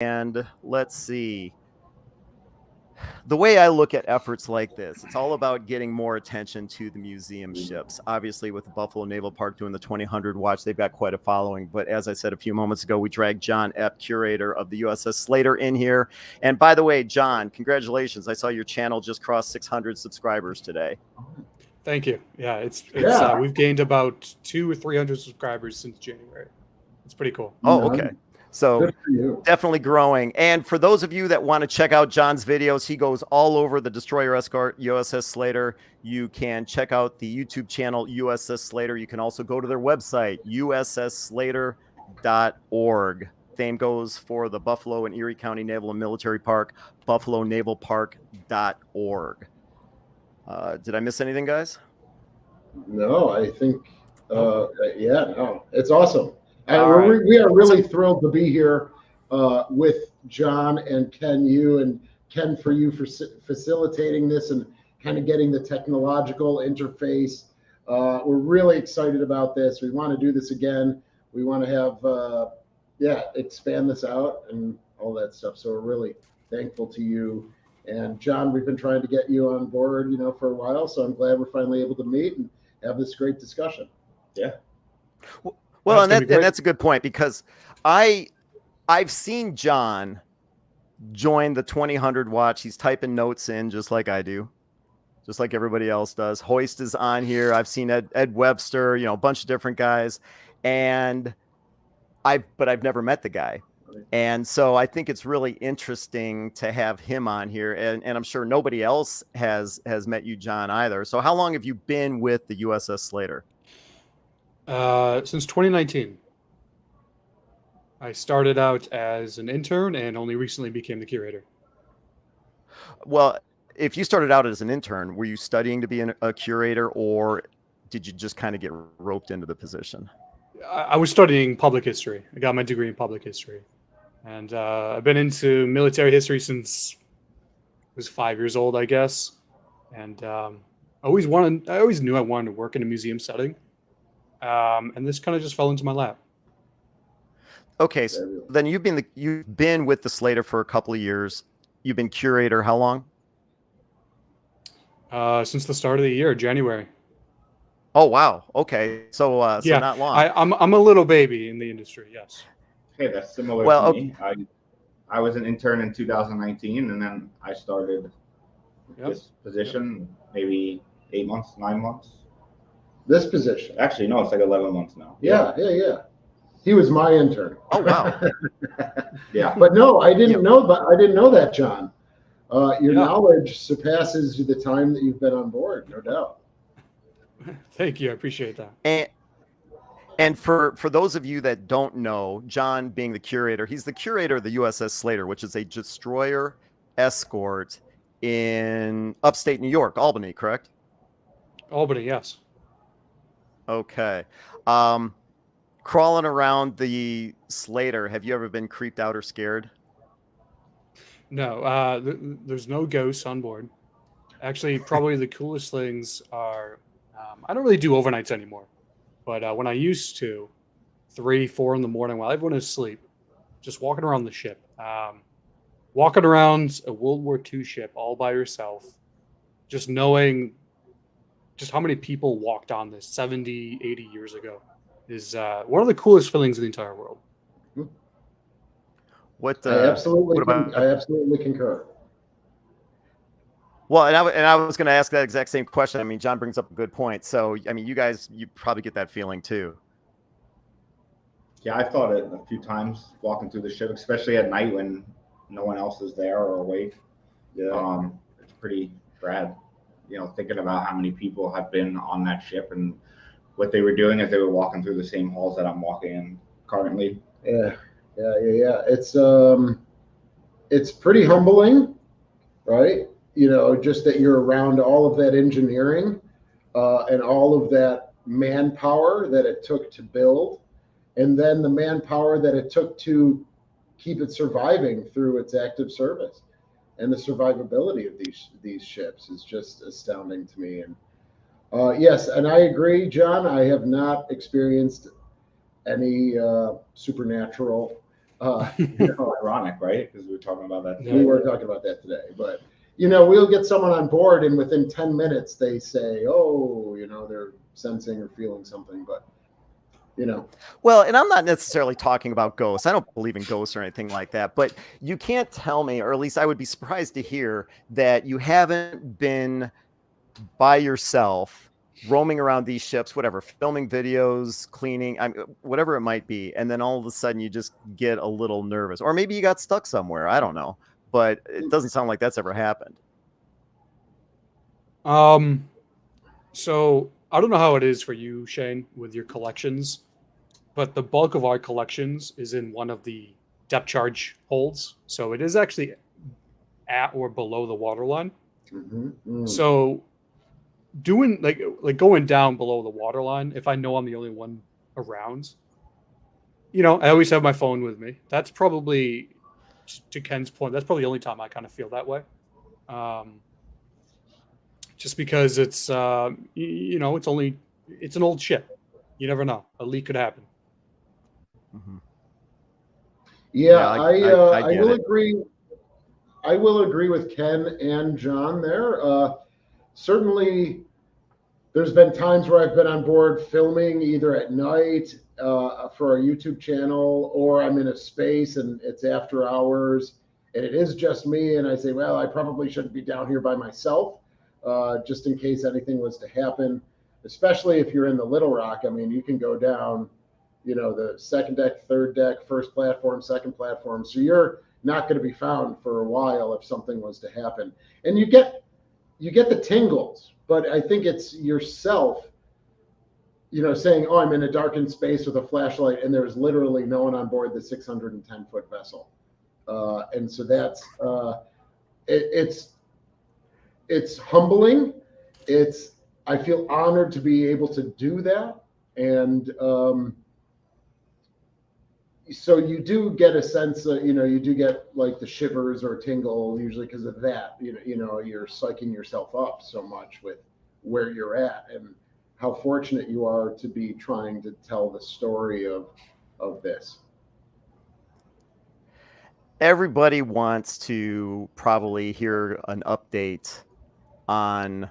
And let's see. The way I look at efforts like this, it's all about getting more attention to the museum ships. Obviously, with the Buffalo Naval Park doing the 2000 watch, they've got quite a following. But as I said a few moments ago, we dragged John Epp, curator of the USS Slater, in here. And by the way, John, congratulations. I saw your channel just crossed 600 subscribers today. Thank you. Yeah, we've gained about 200 or 300 subscribers since January. It's pretty cool. Oh, okay. So definitely growing. And for those of you that want to check out John's videos, he goes all over the destroyer escort USS Slater. You can check out the YouTube channel USS Slater. You can also go to their website, ussslater.org. Same goes for the Buffalo and Erie County Naval and Military Park, buffalonavalpark.org. Did I miss anything, guys? No, I think, it's awesome. And we are really thrilled to be here with John and Ken, you and Ken for you for facilitating this and kind of getting the technological interface. We're really excited about this. We want to do this again. We want to have, expand this out and all that stuff. So we're really thankful to you. And John, we've been trying to get you on board, for a while. So I'm glad we're finally able to meet and have this great discussion. Yeah. Well, and that's a good point, because I've seen John join the 2000 watch. He's typing notes in just like I do, just like everybody else does. Hoist is on here. I've seen Ed Webster, a bunch of different guys, but I've never met the guy. And so I think it's really interesting to have him on here, and I'm sure nobody else has met you, John, either. So how long have you been with the USS Slater? Since 2019. I started out as an intern and only recently became the curator. Well, if you started out as an intern, were you studying to be a curator, or did you just kind of get roped into the position? I was studying public history. I got my degree in public history. And I've been into military history since I was 5 years old, I guess. And I always knew I wanted to work in a museum setting. And this kind of just fell into my lap. Okay, so then you've been with the Slater for a couple of years. You've been curator how long? Since the start of the year, January. Oh wow. Okay, so not long. I'm a little baby in the industry. Yes. Hey, that's similar to me. I was an intern in 2019, and then I started this position maybe 8 months, 9 months. This position? Actually, no, it's like 11 months now. Yeah. He was my intern. Oh wow. Yeah. But no, I didn't know. But I didn't know that, John. Your knowledge surpasses the time that you've been on board, no doubt. Thank you. I appreciate that. And for those of you that don't know, John being the curator, he's the curator of the USS Slater, which is a destroyer escort in upstate New York, Albany, correct? Albany, yes. Okay. Crawling around the Slater, have you ever been creeped out or scared? No, there's no ghosts on board. Actually, probably the coolest things are, I don't really do overnights anymore. But when I used to, 3, 4 in the morning while everyone is asleep, just walking around the ship, walking around a World War II ship all by yourself, just knowing just how many people walked on this 70, 80 years ago is one of the coolest feelings in the entire world. I absolutely concur. Well, and I was going to ask that exact same question. I mean, John brings up a good point. So, I mean, you probably get that feeling too. Yeah, I thought it a few times walking through the ship, especially at night when no one else is there or awake. Yeah. It's pretty rad, thinking about how many people have been on that ship and what they were doing as they were walking through the same halls that I'm walking in currently. Yeah. It's pretty humbling, right? Just that you're around all of that engineering and all of that manpower that it took to build, and then the manpower that it took to keep it surviving through its active service. And the survivability of these ships is just astounding to me. And yes, and I agree, John, I have not experienced any supernatural Ironic, right? Because we were talking about that. We were talking about that today, but we'll get someone on board, and within 10 minutes they say, "Oh, they're sensing or feeling something," but. Well, and I'm not necessarily talking about ghosts. I don't believe in ghosts or anything like that, but you can't tell me, or at least I would be surprised to hear that you haven't been by yourself roaming around these ships, whatever, filming videos, cleaning, whatever it might be. And then all of a sudden you just get a little nervous, or maybe you got stuck somewhere. I don't know, but it doesn't sound like that's ever happened. So I don't know how it is for you, Shane, with your collections, but the bulk of our collections is in one of the depth charge holds. So it is actually at or below the waterline. So doing like going down below the waterline, if I know I'm the only one around, I always have my phone with me. That's probably, to Ken's point, that's probably the only time I kind of feel that way. Just because it's it's an old ship. You never know. A leak could happen. Yeah, I will agree. I will agree with Ken and John there. Certainly, there's been times where I've been on board filming either at night for our YouTube channel, or I'm in a space and it's after hours and it is just me, and I say, well, I probably shouldn't be down here by myself, just in case anything was to happen, especially if you're in the Little Rock. I mean, you can go down, the second deck, third deck, first platform, second platform. So you're not going to be found for a while if something was to happen. And you get the tingles, but I think it's yourself, saying, oh, I'm in a darkened space with a flashlight and there's literally no one on board the 610-foot vessel. And so that's, it's humbling. I feel honored to be able to do that. And, so you do get a sense that, you do get like the shivers or tingle usually because of that. You're psyching yourself up so much with where you're at and how fortunate you are to be trying to tell the story of this. Everybody wants to probably hear an update on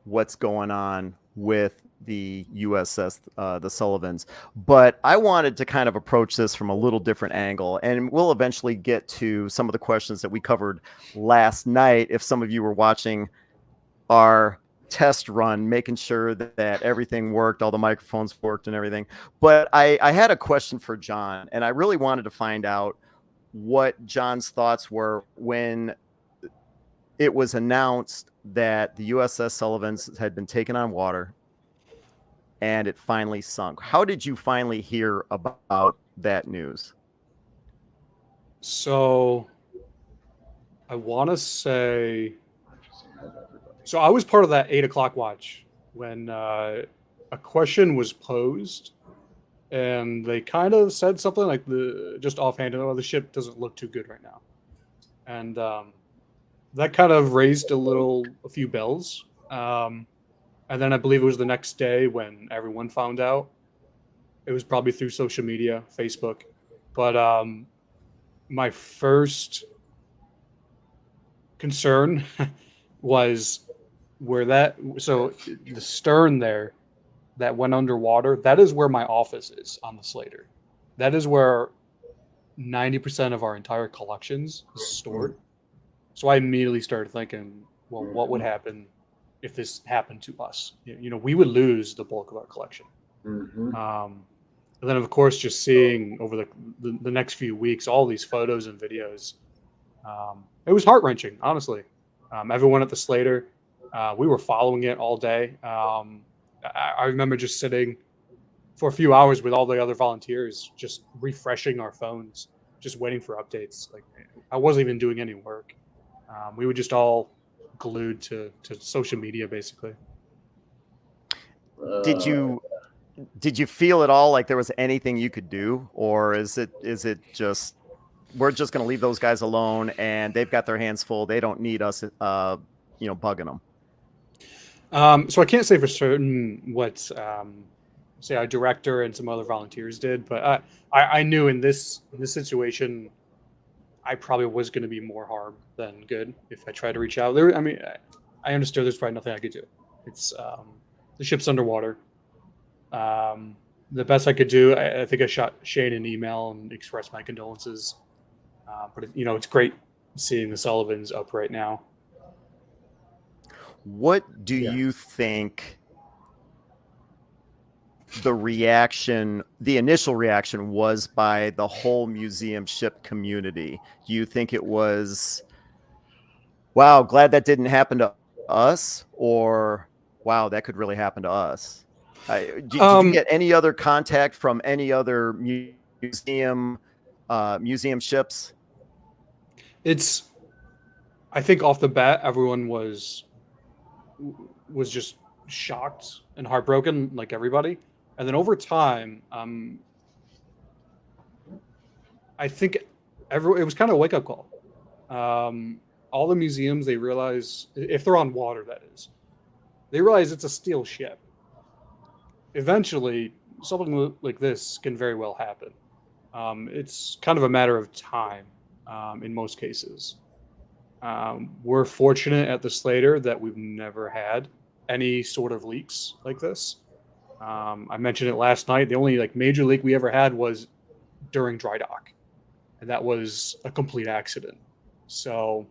what's going on with the USS The Sullivans, but I wanted to kind of approach this from a little different angle, and we'll eventually get to some of the questions that we covered last night. If some of you were watching our test run, making sure that everything worked, all the microphones worked and everything. But I had a question for John, and I really wanted to find out what John's thoughts were when it was announced that the USS Sullivans had been taken on water and it finally sunk. How did you finally hear about that news? So I want to say, so I was part of that 8 o'clock watch when a question was posed, and they kind of said something like just offhand, oh, the ship doesn't look too good right now. And that kind of raised a few bells. And then I believe it was the next day when everyone found out. It was probably through social media, Facebook. But my first concern was so the stern there that went underwater, that is where my office is on the Slater. That is where 90% of our entire collections is stored. So I immediately started thinking, well, what would happen if this happened to us? We would lose the bulk of our collection. And then, of course, just seeing over the next few weeks all these photos and videos, it was heart-wrenching, honestly. Everyone at the Slater, we were following it all day. I remember just sitting for a few hours with all the other volunteers, just refreshing our phones, just waiting for updates. Like, I wasn't even doing any work. We were just all glued to social media, basically. Did you feel at all like there was anything you could do, or is it just we're just going to leave those guys alone and they've got their hands full, they don't need us bugging them? So I can't say for certain what say our director and some other volunteers did. But I knew in this situation, I probably was going to be more harm than good if I tried to reach out. There, I mean, I understood there's probably nothing I could do. It's the ship's underwater. The best I could do, I think I shot Shane an email and expressed my condolences. But it's great seeing the Sullivans up right now. What do you think the initial reaction was by the whole museum ship community? Do you think it was, wow, glad that didn't happen to us, or wow, that could really happen to us? Did you get any other contact from any other museum ships? I think off the bat, everyone was just shocked and heartbroken, like everybody. And then over time, I think it was kind of a wake-up call. All the museums, they realize, if they're on water, that is, they realize it's a steel ship. Eventually, something like this can very well happen. It's kind of a matter of time in most cases. We're fortunate at the Slater that we've never had any sort of leaks like this. I mentioned it last night. The only major leak we ever had was during dry dock, and that was a complete accident. So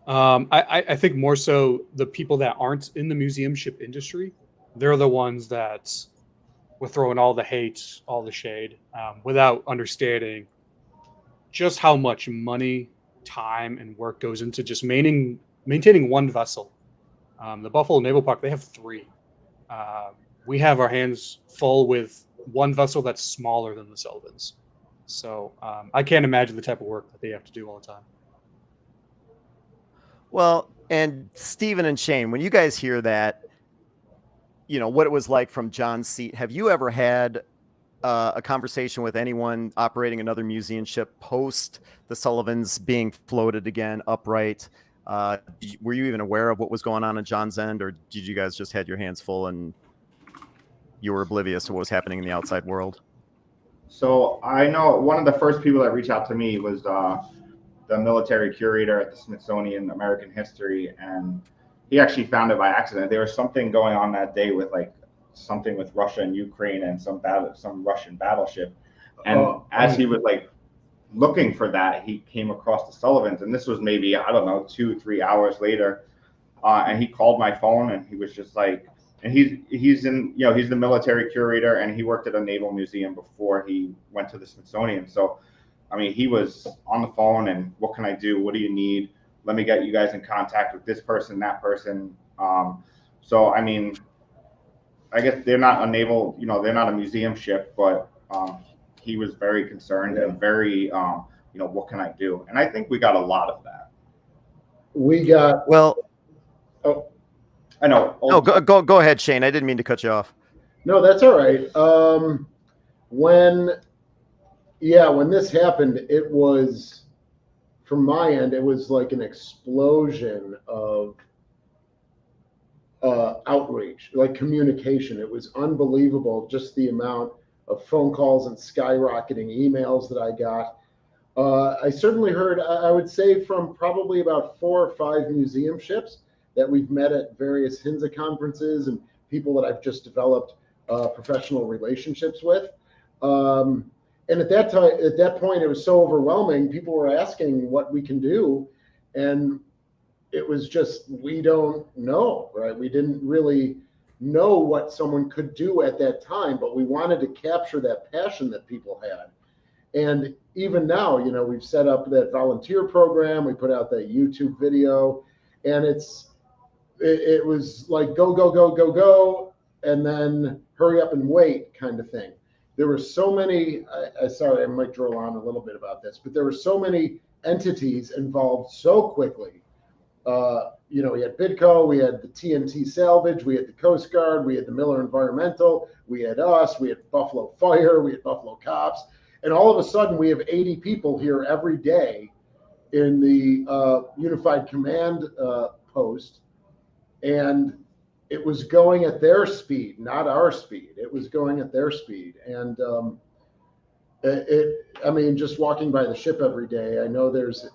I think more so the people that aren't in the museum ship industry, they're the ones that were throwing all the hate, all the shade, without understanding just how much money, time, and work goes into just maintaining one vessel. The Buffalo Naval Park, they have 3. We have our hands full with one vessel that's smaller than the Sullivans. So I can't imagine the type of work that they have to do all the time. Well, and Stephen and Shane, when you guys hear that, what it was like from John's seat, have you ever had a conversation with anyone operating another museum ship post the Sullivans being floated again upright? Were you even aware of what was going on John's end, or did you guys just had your hands full and you were oblivious to what was happening in the outside world? So I know one of the first people that reached out to me was the military curator at the Smithsonian American History, and he actually found it by accident. There was something going on that day with something with Russia and Ukraine and some Russian battleship, and as he was looking for that, he came across the Sullivans, and this was maybe 2-3 hours later, and he called my phone, and he was just and he's the military curator, and he worked at a naval museum before he went to the Smithsonian. So I mean, he was on the phone, and what can I do? What do you need? Let me get you guys in contact with this person, that person. So I mean, I guess they're not a naval, they're not a museum ship, but he was very concerned and very, what can I do? And I think we got a lot of that. We got I know. No, go ahead, Shane. I didn't mean to cut you off. No, that's all right. When this happened, it was, from my end, it was like an explosion of outreach, communication. It was unbelievable, just the amount of phone calls and skyrocketing emails that I got. I certainly heard, I would say, from probably about 4 or 5 museum ships that we've met at various HINSA conferences and people that I've just developed professional relationships with. And at that point, it was so overwhelming. People were asking what we can do, and it was just, we don't know, right? We didn't really know what someone could do at that time, but we wanted to capture that passion that people had. And even now, we've set up that volunteer program. We put out that YouTube video, and it was like go, go, go, go, go, and then hurry up and wait kind of thing. There were so many, sorry, I might drill on a little bit about this, but there were so many entities involved so quickly. We had Bidco, we had the TNT Salvage, we had the Coast Guard, we had the Miller Environmental, we had us, we had Buffalo Fire, we had Buffalo Cops, and all of a sudden we have 80 people here every day in the Unified Command post, and it was going at their speed, not our speed. It was going at their speed. And I mean, just walking by the ship every day, I know there's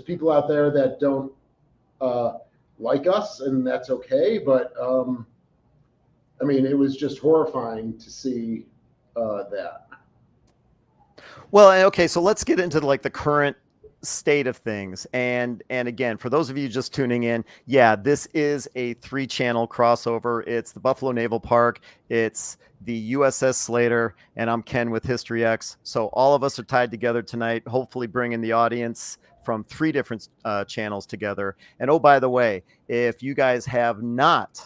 people out there that don't like us, and that's okay. But I mean, it was just horrifying to see that. Well, okay, so let's get into like the current state of things. And again, for those of you just tuning in, yeah, this is a 3-channel crossover. It's the Buffalo Naval Park, it's the USS Slater, and I'm Ken with History X. So all of us are tied together tonight, hopefully bringing the audience from 3 different channels together. And oh, by the way, if you guys have not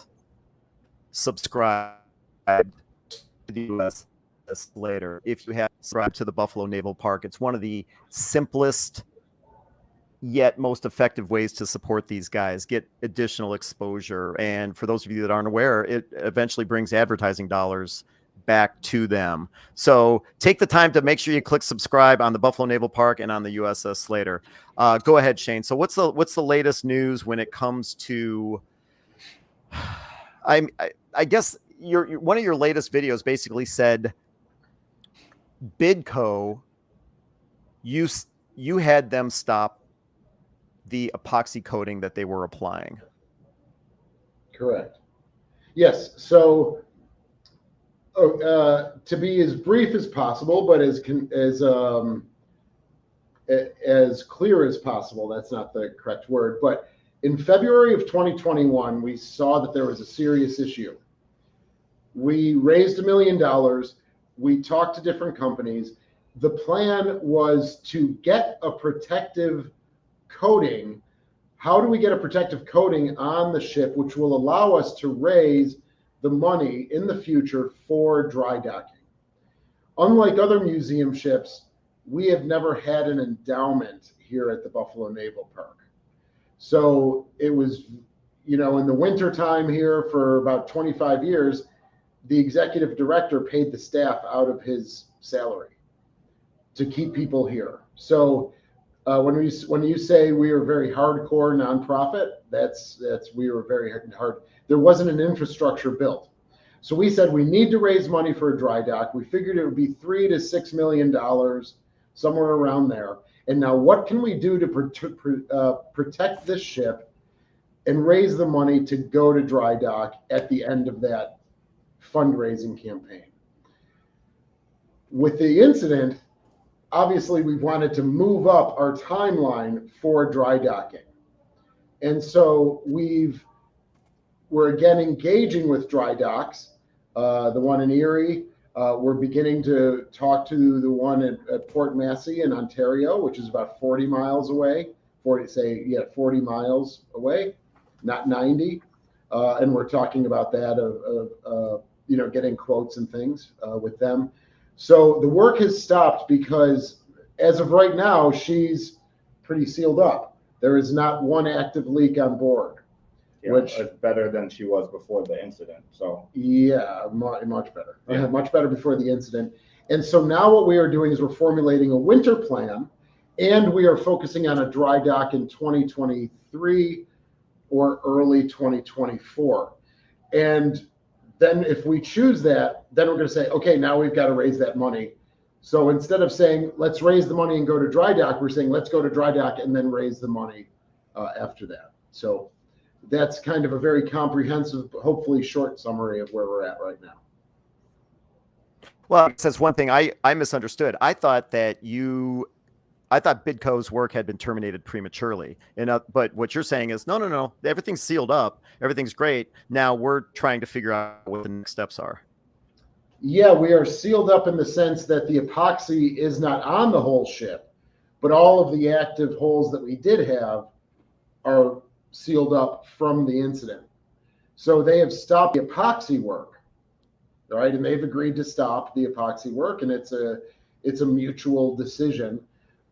subscribed to the USS Slater, if you have subscribed to the Buffalo Naval Park, it's one of the simplest yet most effective ways to support these guys, get additional exposure. And for those of you that aren't aware, it eventually brings advertising dollars back to them. So take the time to make sure you click subscribe on the Buffalo Naval Park and on the USS Slater. Go ahead, Shane. So what's the latest news when it comes to, I guess one of your latest videos basically said Bidco, you had them stop the epoxy coating that they were applying. Correct. Yes. So to be as brief as possible, but as clear as possible, that's not the correct word, but in February of 2021, we saw that there was a serious issue. We raised $1 million. We talked to different companies. The plan was to get a protective coating. How do we get a protective coating on the ship, which will allow us to raise the money in the future for dry docking? Unlike other museum ships, we have never had an endowment here at the Buffalo Naval Park. So it was, in the winter time here for about 25 years, the executive director paid the staff out of his salary to keep people here. So when you say we are very hardcore nonprofit, that's we were very hard. There wasn't an infrastructure built. So we said we need to raise money for a dry dock. We figured it would be $3 to $6 million, somewhere around there. And now what can we do to protect this ship and raise the money to go to dry dock at the end of that fundraising campaign? With the incident, obviously we wanted to move up our timeline for dry docking. And so we're again engaging with dry docks, the one in Erie. We're beginning to talk to the one at Port Massey in Ontario, which is about 40 miles away, 40 miles away, not 90. And we're talking about that of getting quotes and things with them. So the work has stopped because as of right now, she's pretty sealed up. There is not one active leak on board. Yeah, which is better than she was before the incident. So yeah, much better. Yeah. Much better before the incident. And so now what we are doing is we're formulating a winter plan, and we are focusing on a dry dock in 2023 or early 2024. And then if we choose that, then we're going to say, okay, now we've got to raise that money. So instead of saying, let's raise the money and go to dry dock, we're saying, let's go to dry dock and then raise the money after that. So that's kind of a very comprehensive, hopefully short summary of where we're at right now. Well, that's one thing I misunderstood. I thought Bidco's work had been terminated prematurely. But what you're saying is, no, everything's sealed up. Everything's great. Now we're trying to figure out what the next steps are. Yeah, we are sealed up in the sense that the epoxy is not on the whole ship, but all of the active holes that we did have are sealed up from the incident. So they have stopped the epoxy work, right? And they've agreed to stop the epoxy work, and it's a mutual decision.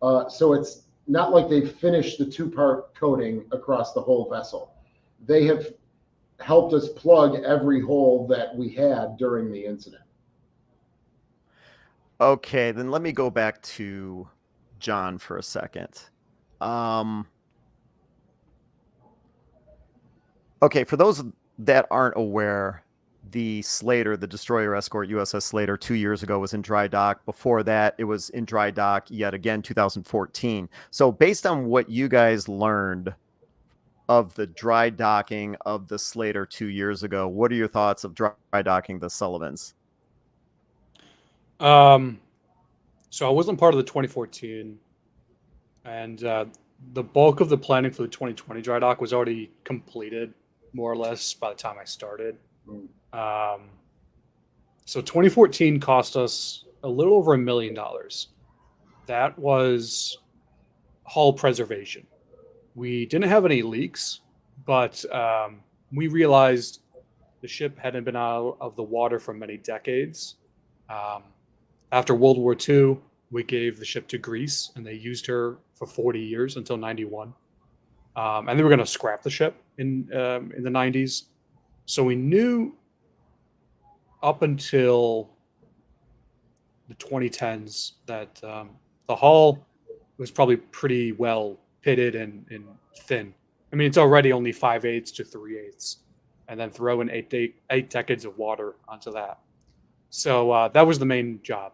So it's not like they've finished the 2-part coating across the whole vessel. They have helped us plug every hole that we had during the incident. Okay, then let me go back to John for a second. Okay, for those that aren't aware, the Slater, the destroyer escort USS Slater, 2 years ago was in dry dock. Before that, it was in dry dock yet again, 2014. So based on what you guys learned of the dry docking of the Slater 2 years ago, what are your thoughts of dry docking the Sullivans? So I wasn't part of the 2014, and the bulk of the planning for the 2020 dry dock was already completed, more or less, by the time I started. So 2014 cost us a little over $1 million. That was hull preservation. We didn't have any leaks, but we realized the ship hadn't been out of the water for many decades. After World War II, we gave the ship to Greece, and they used her for 40 years until 91. And they were going to scrap the ship in the 90s. So we knew up until the 2010s that the hull was probably pretty well pitted and thin. I mean, it's already only 5/8 to 3/8, and then throw in eight decades of water onto that. So that was the main job.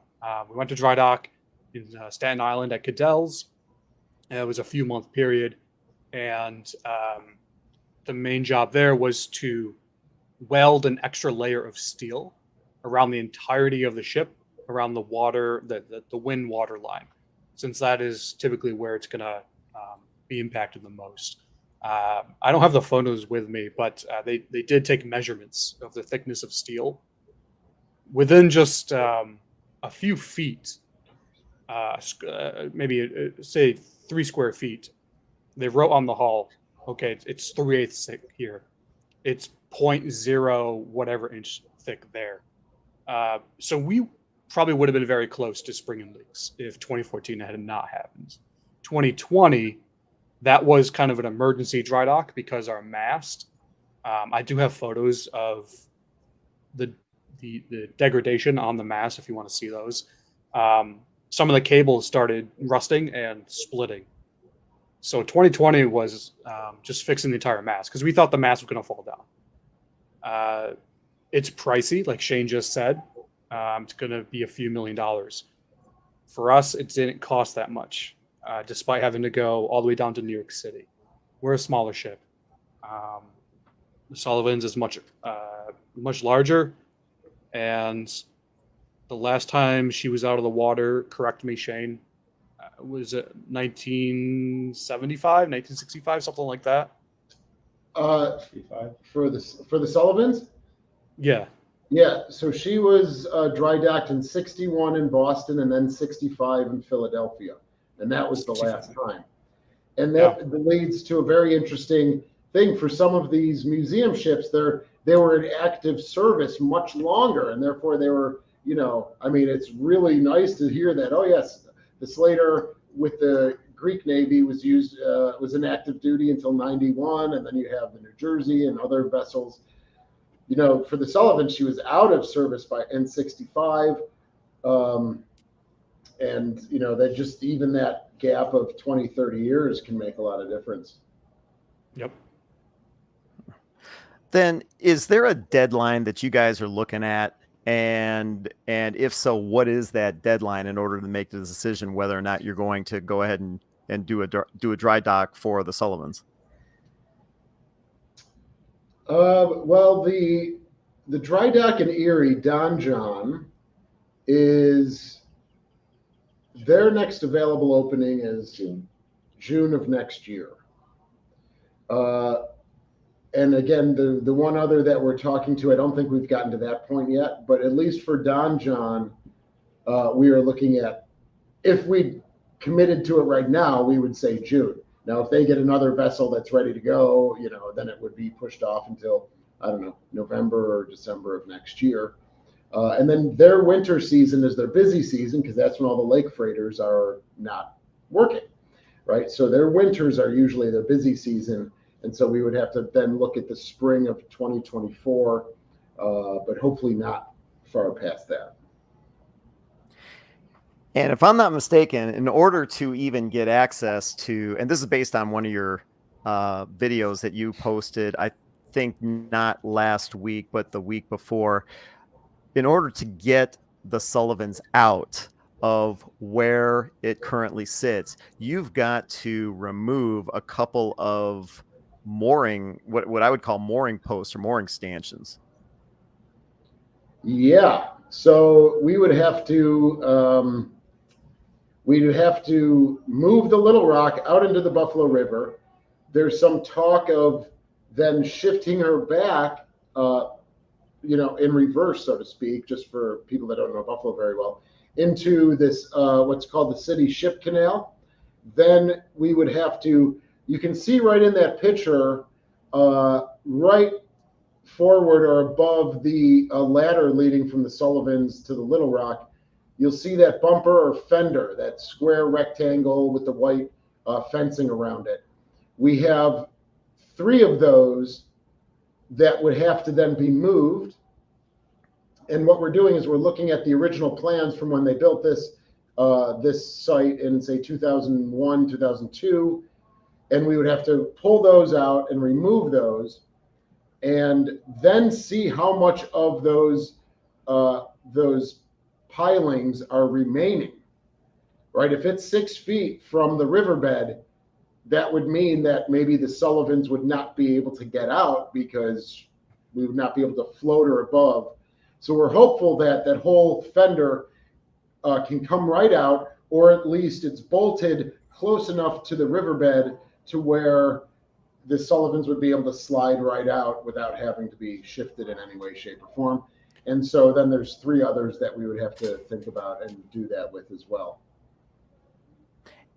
We went to dry dock in Staten Island at Cadell's. It was a few month period, and the main job there was to weld an extra layer of steel around the entirety of the ship, around the water, the wind water line, since that is typically where it's going to be impacted the most. I don't have the photos with me, but they did take measurements of the thickness of steel within just a few feet, maybe say 3 square feet. They wrote on the hull, okay, it's 3/8 thick here. It's 0.0 whatever inch thick there. So we probably would have been very close to springing leaks if 2014 had not happened. 2020, that was kind of an emergency dry dock because our mast, I do have photos of the degradation on the mast if you want to see those. Some of the cables started rusting and splitting. So 2020 was just fixing the entire mast because we thought the mast was going to fall down. It's pricey, like Shane just said. It's going to be a few $1 million. For us, it didn't cost that much, despite having to go all the way down to New York City. We're a smaller ship. The Sullivans is much larger, and the last time she was out of the water, correct me, Shane, was it 1975, 1965, something like that? For the Sullivans? Yeah. Yeah, so she was dry docked in 61 in Boston and then 65 in Philadelphia. And that was the last time. And that leads to a very interesting thing for some of these museum ships. They were in active service much longer, and therefore they were, I mean, it's really nice to hear that, oh yes, the Slater with the Greek Navy was in active duty until 91, and then you have the New Jersey and other vessels. For the Sullivan, she was out of service by N65. And, that just even that gap of 20, 30 years can make a lot of difference. Yep. Then is there a deadline that you guys are looking at? And if so, what is that deadline in order to make the decision whether or not you're going to go ahead and do a dry dock for the Sullivans? Well, the dry dock in Erie, Don John, is their next available opening is June of next year. And again, the one other that we're talking to, I don't think we've gotten to that point yet, but at least for Don John, we are looking at, if we committed to it right now, we would say June. Now, if they get another vessel that's ready to go, then it would be pushed off until, I don't know, November or December of next year. And then their winter season is their busy season because that's when all the lake freighters are not working, right? So their winters are usually their busy season. And so we would have to then look at the spring of 2024, but hopefully not far past that. And if I'm not mistaken, in order to even get access to, and this is based on one of your videos that you posted, I think not last week, but the week before, in order to get the Sullivans out of where it currently sits, you've got to remove a couple of mooring, what I would call mooring posts or mooring stanchions. Yeah. So we would have to move the Little Rock out into the Buffalo River. There's some talk of then shifting her back, in reverse, so to speak, just for people that don't know Buffalo very well, into this what's called the City Ship Canal. Then we would have to, you can see right in that picture, right forward or above the ladder leading from the Sullivans to the Little Rock, you'll see that bumper or fender, that square rectangle with the white fencing around it. We have 3 of those that would have to then be moved. And what we're doing is we're looking at the original plans from when they built this site in, say, 2001, 2002, and we would have to pull those out and remove those, and then see how much of those pilings are remaining. Right? If it's 6 feet from the riverbed, that would mean that maybe the Sullivans would not be able to get out because we would not be able to float her above. So we're hopeful that that whole fender can come right out, or at least it's bolted close enough to the riverbed to where the Sullivans would be able to slide right out without having to be shifted in any way, shape, or form. And so then there's 3 others that we would have to think about and do that with as well.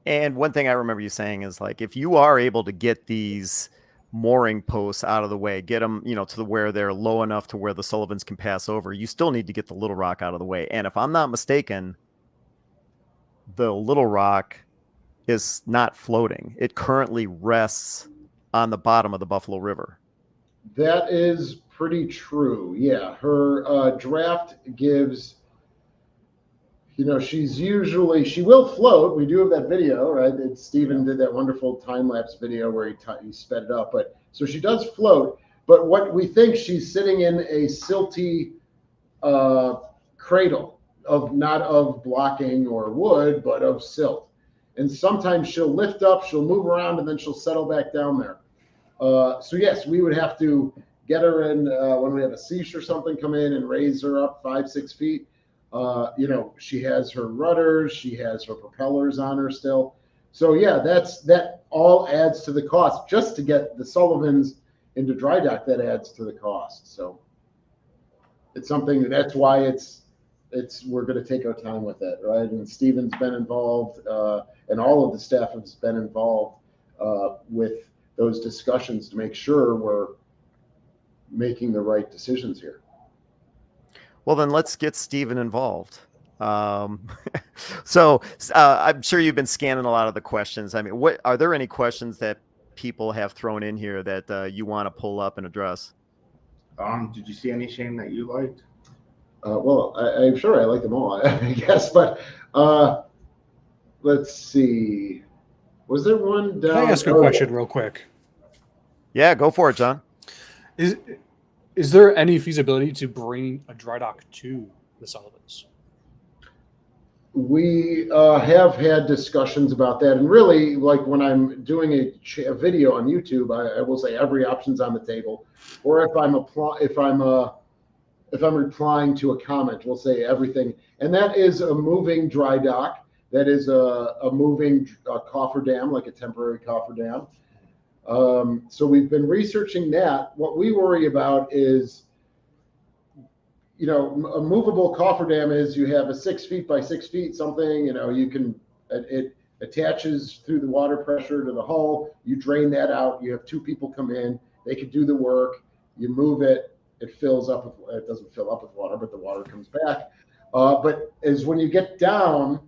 And one thing I remember you saying is, like, if you are able to get these mooring posts out of the way, get them, to where they're low enough to where the Sullivans can pass over, you still need to get the Little Rock out of the way. And if I'm not mistaken, the Little Rock is not floating. It currently rests on the bottom of the Buffalo River. That is pretty true. Yeah, her draft gives, she will float. We do have that video, right? Stephen did that wonderful time-lapse video where he sped it up. But so she does float, but what we think, she's sitting in a silty cradle not of blocking or wood, but of silt. And sometimes she'll lift up, she'll move around, and then she'll settle back down there. So yes, we would have to get her in when we have a siege or something come in and raise her up 5-6 feet. She has her rudders, she has her propellers on her still. So yeah, that all adds to the cost. Just to get the Sullivans into dry dock, that adds to the cost. So it's something, that's why we're going to take our time with it, right? And Stephen's been involved, and all of the staff has been involved with those discussions to make sure we're making the right decisions here. Well, then let's get Stephen involved. So I'm sure you've been scanning a lot of the questions. I mean, are there any questions that people have thrown in here that you want to pull up and address? Did you see any, Shane, that you liked? Well, I'm sure I like them all, I guess, but let's see. Was there one down? Can I ask a question real quick? Yeah, go for it, John. Is there any feasibility to bring a dry dock to the Sullivans? We have had discussions about that, and really, like when I'm doing a video on YouTube, I will say every option's on the table. Or if I'm replying to a comment, we'll say everything, and that is a moving dry dock. That is a moving cofferdam, like a temporary cofferdam. So we've been researching that. What we worry about is, a movable cofferdam is you have a 6 feet by 6 feet something, it attaches through the water pressure to the hull. You drain that out. You have 2 people come in. They could do the work. You move it. It fills up. It doesn't fill up with water, but the water comes back. But as when you get down,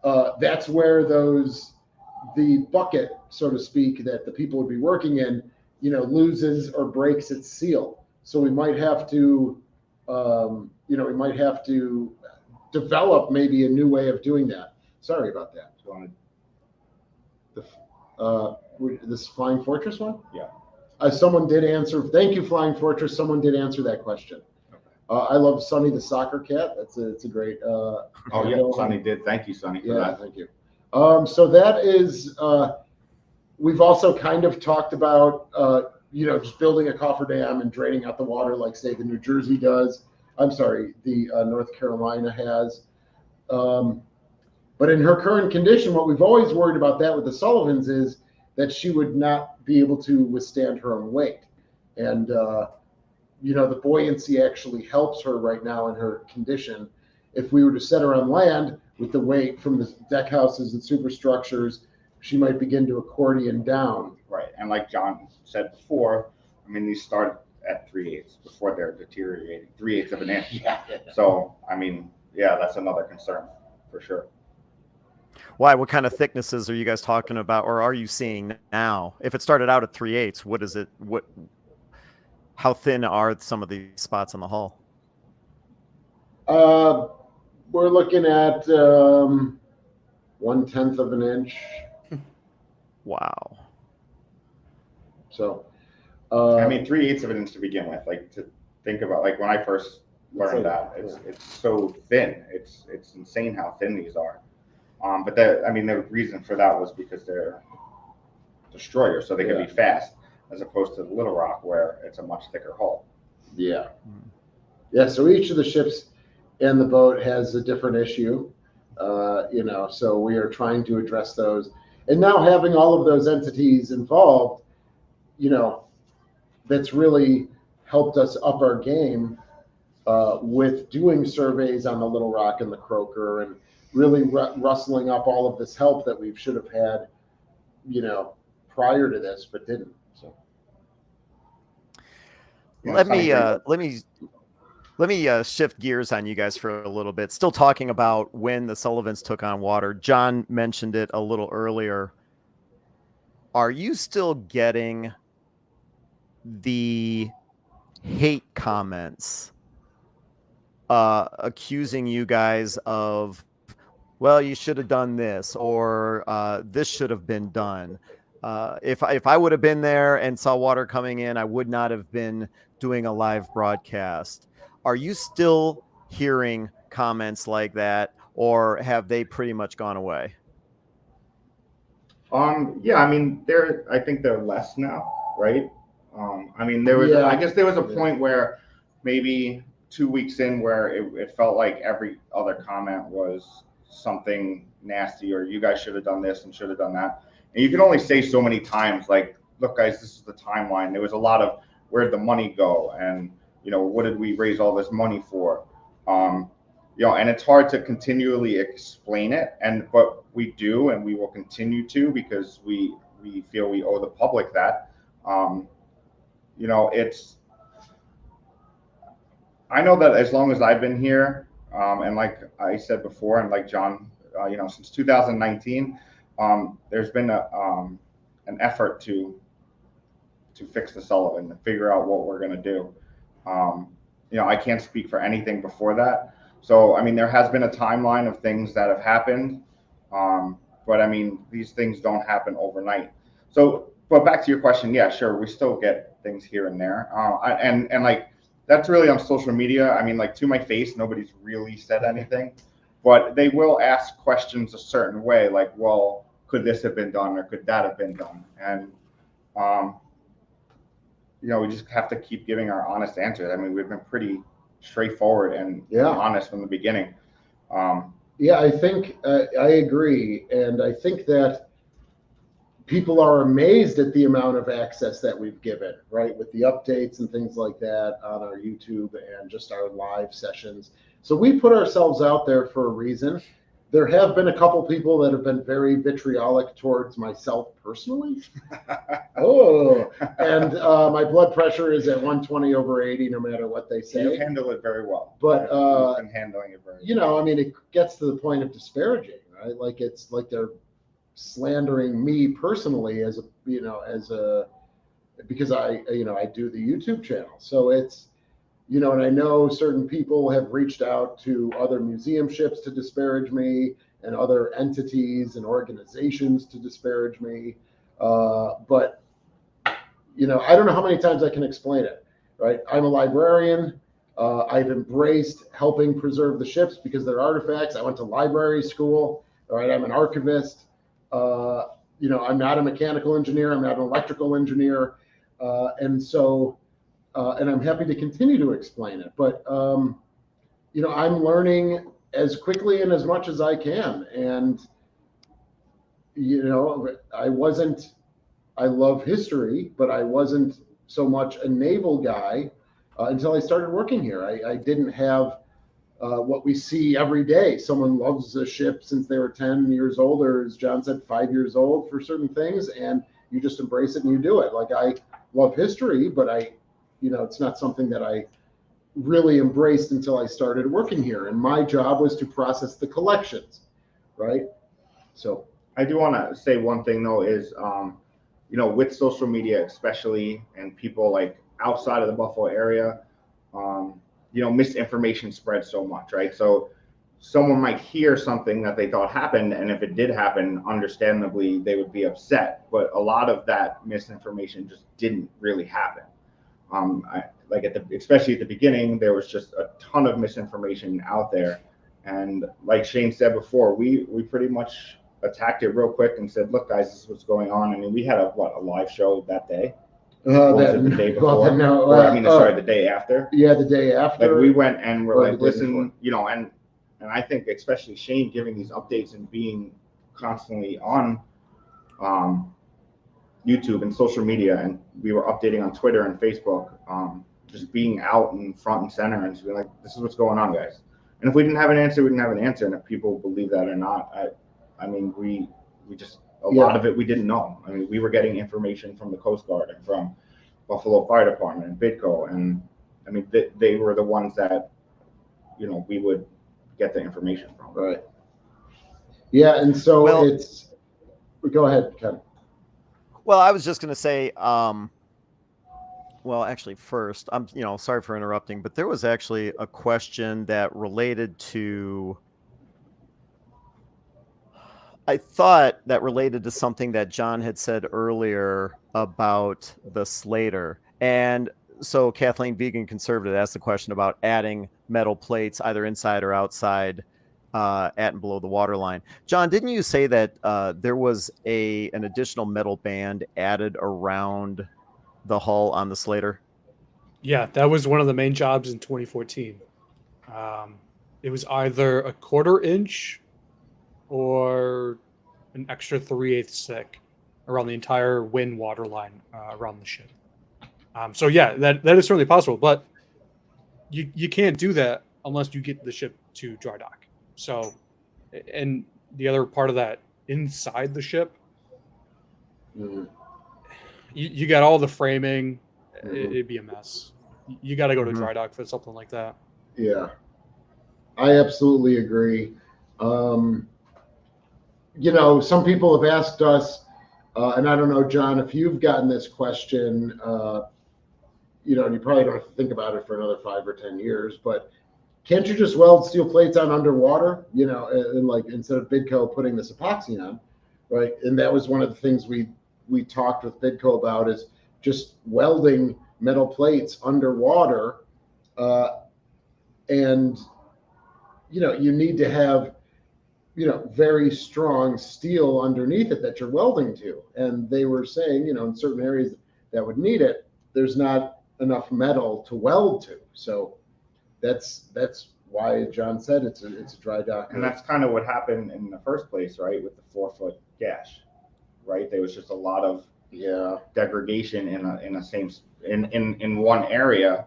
that's where the bucket, so to speak, that the people would be working in, loses or breaks its seal. So we might have to, develop maybe a new way of doing that. Sorry about that. Go on. This Flying Fortress one? Yeah. someone did answer. Thank you, Flying Fortress. Someone did answer that question. I love Sonny the soccer cat. It's a great. Oh yeah, Sonny did. Thank you, Sonny, for that. Thank you. So that is. We've also kind of talked about just building a cofferdam and draining out the water, like say the New Jersey does. I'm sorry, the North Carolina has. But in her current condition, what we've always worried about that with the Sullivans is that she would not be able to withstand her own weight. And, the buoyancy actually helps her right now in her condition. If we were to set her on land with the weight from the deck houses and superstructures, she might begin to accordion down. Right. And like John said before, I mean, these start at 3/8 before they're deteriorating, 3/8 of an inch. Yeah. So, I mean, yeah, that's another concern for sure. Why? What kind of thicknesses are you guys talking about, or are you seeing now? If it started out at 3/8, what is it? How thin are some of these spots on the hull? We're looking at 1/10 of an inch. Wow. So, I mean, 3/8 of an inch to begin with. Like, to think about, like when I first learned that, it's so thin. It's insane how thin these are. But the reason for that was because they're destroyers, so they can be fast, as opposed to the Little Rock, where it's a much thicker hull. Yeah. Yeah. So each of the ships and the boat has a different issue, so we are trying to address those. And now having all of those entities involved, that's really helped us up our game with doing surveys on the Little Rock and the Croaker, and really rustling up all of this help that we should have had, prior to this, but didn't. So let me shift gears on you guys for a little bit. Still talking about when the Sullivans took on water. John mentioned it a little earlier. Are you still getting the hate comments accusing you guys of, well, you should have done this, or this should have been done? If I would have been there and saw water coming in, I would not have been doing a live broadcast. Are you still hearing comments like that, or have they pretty much gone away? Yeah, I mean, I think they're less now, right? I guess there was a point where maybe 2 weeks in where it felt like every other comment was something nasty, or you guys should have done this and should have done that. And you can only say so many times, like, look, guys, this is the timeline. There was a lot of, where'd the money go? And, what did we raise all this money for? And it's hard to continually explain it. But we do, and we will continue to, because we feel we owe the public that. I know that as long as I've been here, and like I said before, and like John, since 2019, there's been an effort to fix the Sullivan, and figure out what we're going to do. I can't speak for anything before that. So, I mean, there has been a timeline of things that have happened. But I mean, these things don't happen overnight. So, but back to your question, yeah, sure, we still get things here and there. And like, that's really on social media. I mean, like, to my face, nobody's really said anything, but they will ask questions a certain way, like, well, could this have been done, or could that have been done? And, we just have to keep giving our honest answers. I mean, we've been pretty straightforward and honest from the beginning. I think I agree. And I think that people are amazed at the amount of access that we've given, right? With the updates and things like that on our YouTube and just our live sessions. So we put ourselves out there for a reason. There have been a couple people that have been very vitriolic towards myself personally. And my blood pressure is at 120/80, no matter what they say. You handle it very well. But you've been handling it very well. I mean, it gets to the point of disparaging, right? Like, it's like they're slandering me personally because I do the YouTube channel. So it's, and I know certain people have reached out to other museum ships to disparage me, and other entities and organizations to disparage me. But, I don't know how many times I can explain it, right? I'm a librarian. I've embraced helping preserve the ships because they're artifacts. I went to library school. All right, I'm an archivist. I'm not a mechanical engineer. I'm not an electrical engineer, and I'm happy to continue to explain it. But I'm learning as quickly and as much as I can, and I love history, but I wasn't so much a naval guy until I started working here. I didn't have what we see every day. Someone loves a ship since they were 10 years old, or as John said, 5 years old for certain things, and you just embrace it and you do it. Like, I love history, but it's not something that I really embraced until I started working here. And my job was to process the collections, right? So I do want to say one thing though is, with social media especially, and people like outside of the Buffalo area, misinformation spreads so much, right? So someone might hear something that they thought happened, and if it did happen, understandably, they would be upset. But a lot of that misinformation just didn't really happen. Especially at the beginning, there was just a ton of misinformation out there. And like Shane said before, we pretty much attacked it real quick and said, look, guys, this is what's going on. I mean, we had a live show that day. The day before? The day after. Yeah, the day after. Like, we went and we're like, listen, and I think especially Shane giving these updates and being constantly on YouTube and social media, and we were updating on Twitter and Facebook, just being out and front and center and just being like, this is what's going on, guys. And if we didn't have an answer, we didn't have an answer. And if people believe that or not, we just, lot of it we didn't know. I mean, we were getting information from the Coast Guard and from Buffalo Fire Department and Bidco, and I mean, they were the ones that, we would get the information from. Right. Yeah, and so go ahead, Ken. Well, I was just going to say, actually, first, I'm, sorry for interrupting, but there was actually a question that related to, I thought that related to something that John had said earlier about the Slater. And so Kathleen, Vegan Conservative, asked the question about adding metal plates either inside or outside at and below the waterline. John, didn't you say that there was an additional metal band added around the hull on the Slater? Yeah, that was one of the main jobs in 2014. It was either a 1/4 inch or an extra 3/8 thick around the entire wind waterline around the ship. So yeah, that is certainly possible, but you can't do that unless you get the ship to dry dock. So, and the other part of that, inside the ship, you got all the framing. It'd be a mess. You got to go to dry dock for something like that. Yeah, I absolutely agree. Some people have asked us, and I don't know, John, if you've gotten this question, and you probably don't have to think about it for another 5 or 10 years, but can't you just weld steel plates on underwater, and like instead of Bidco putting this epoxy on, right? And that was one of the things we talked with Bidco about, is just welding metal plates underwater. And, you need to have, very strong steel underneath it that you're welding to. And they were saying, in certain areas that would need it, there's not enough metal to weld to. So that's why John said it's a dry dock. And that's kind of what happened in the first place, right? With the 4-foot gash, right? There was just a lot of degradation in one area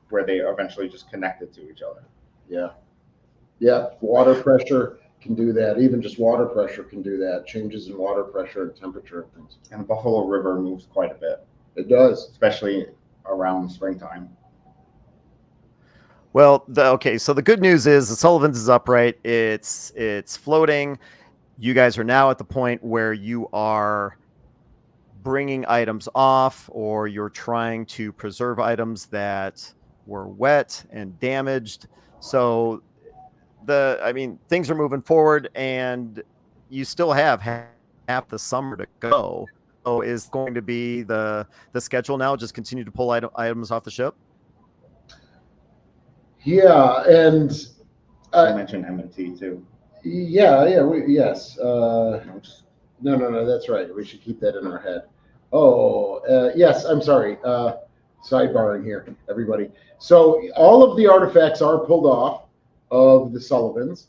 where they eventually just connected to each other. Yeah. Water pressure can do that. Even just water pressure can do that. Changes in water pressure and temperature and things. And the Buffalo River moves quite a bit. It does, especially around the springtime. Well, so the good news is the Sullivans is upright. It's floating. You guys are now at the point where you are bringing items off, or you're trying to preserve items that were wet and damaged. So things are moving forward, and you still have half the summer to go is going to be the schedule now? Just continue to pull items off the ship? Yeah, and I mentioned M&T too. yes. No, that's right. We should keep that in our head. Yes, I'm sorry. Sidebarring here, everybody. So all of the artifacts are pulled off of the Sullivans.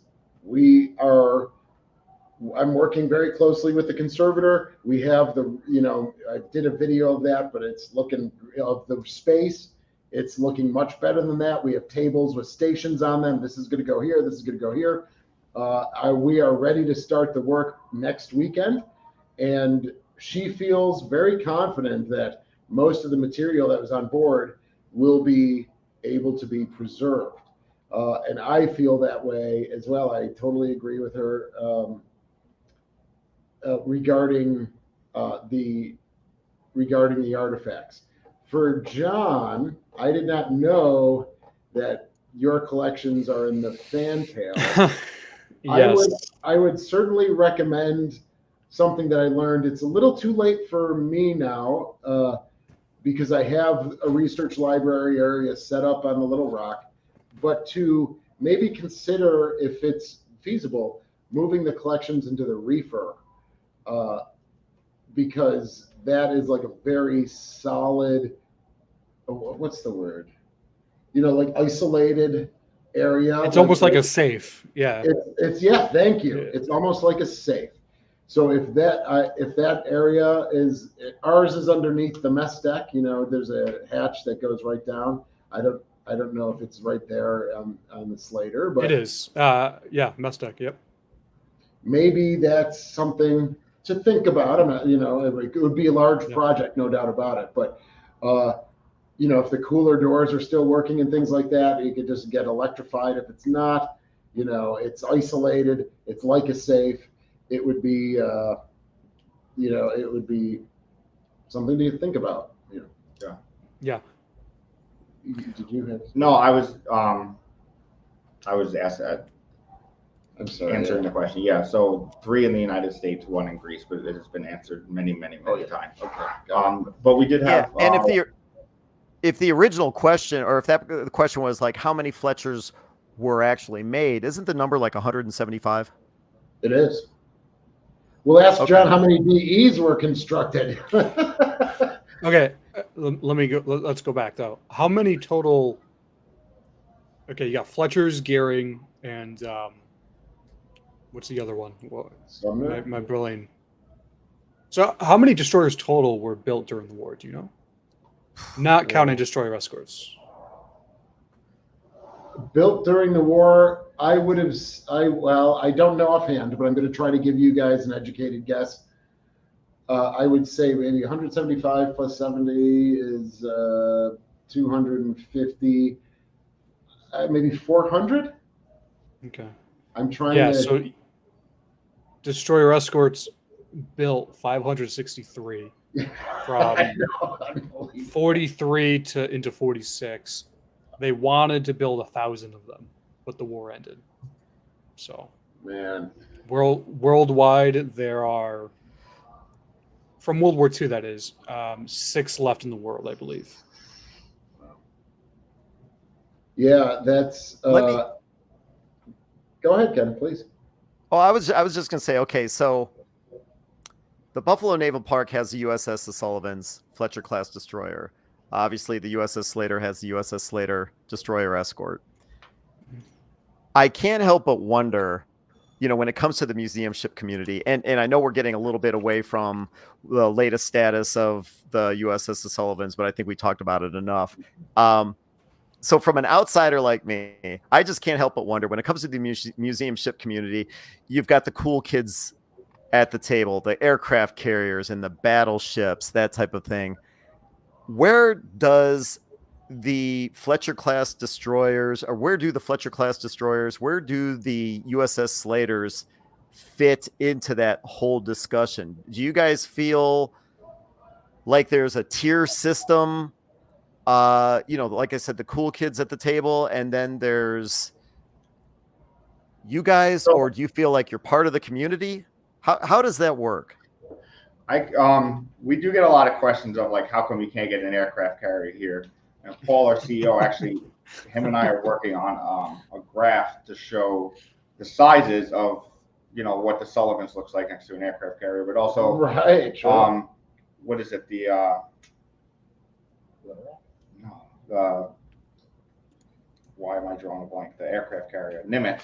I'm working very closely with the conservator. We have I did a video of that, but it's looking, of the space, it's looking much better than that. We have tables with stations on them. This is going to go here. This is going to go here. We are ready to start the work next weekend. And she feels very confident that most of the material that was on board will be able to be preserved. And I feel that way as well. I totally agree with her regarding the artifacts. For John, I did not know that your collections are in the fantail. Yes. I would certainly recommend something that I learned. It's a little too late for me now because I have a research library area set up on the Little Rock, but to maybe consider, if it's feasible, moving the collections into the reefer, because that is like a very solid, what's the word? Like isolated area. It's almost like a safe. Yeah. It's thank you. Yeah. It's almost like a safe. So if that area is, ours is underneath the mess deck, there's a hatch that goes right down. I don't know if it's right there on the Slater, but it is. Mess deck. Yep. Maybe that's something to think about. It would be a large project, no doubt about it. But if the cooler doors are still working and things like that, you could just get electrified. If it's not, it's isolated. It's like a safe. It would be, it would be something to think about. Yeah. Did you have? No, I was asked that. I'm sorry. Answering the question. Yeah. So 3 in the United States, 1 in Greece, but it has been answered many times. Okay. But we did have. And if the original question, or if the question was like, how many Fletchers were actually made, isn't the number like 175? It is. We'll ask John how many DEs were constructed. Okay, let me go. Let's go back though. How many total? Okay, you got Fletcher's, Gearing, and what's the other one? My brain. So, how many destroyers total were built during the war? Do you know? Not counting destroyer escorts. Built during the war, I don't know offhand, but I'm going to try to give you guys an educated guess. I would say maybe 175 plus 70 is 250, maybe 400. Okay. I'm trying to. So destroyer escorts built 563 from 43 into 46. They wanted to build 1,000 of them, but the war ended. So, man, worldwide there are, from World War II, that is, 6 left in the world, I believe. Yeah, that's. Go ahead, Ken, please. Oh, I was just gonna say, okay, so the Buffalo Naval Park has the USS The Sullivans Fletcher class destroyer. Obviously, the USS Slater has the USS Slater destroyer escort. I can't help but wonder, when it comes to the museum ship community, and I know we're getting a little bit away from the latest status of the USS The Sullivans, but I think we talked about it enough. So from an outsider like me, I just can't help but wonder, when it comes to the museum ship community, you've got the cool kids at the table, the aircraft carriers and the battleships, that type of thing. Where does the Fletcher class destroyers, or where do the Fletcher class destroyers, where do the USS Slaters fit into that whole discussion? Do you guys feel like there's a tier system? Like I said, the cool kids at the table, and then there's you guys, or do you feel like you're part of the community? How does that work? We do get a lot of questions of like, how come we can't get an aircraft carrier here? And Paul, our CEO, actually, him and I are working on a graph to show the sizes of, what the Sullivans looks like next to an aircraft carrier, but also, right, sure. What is it? Why am I drawing a blank? The aircraft carrier, Nimitz.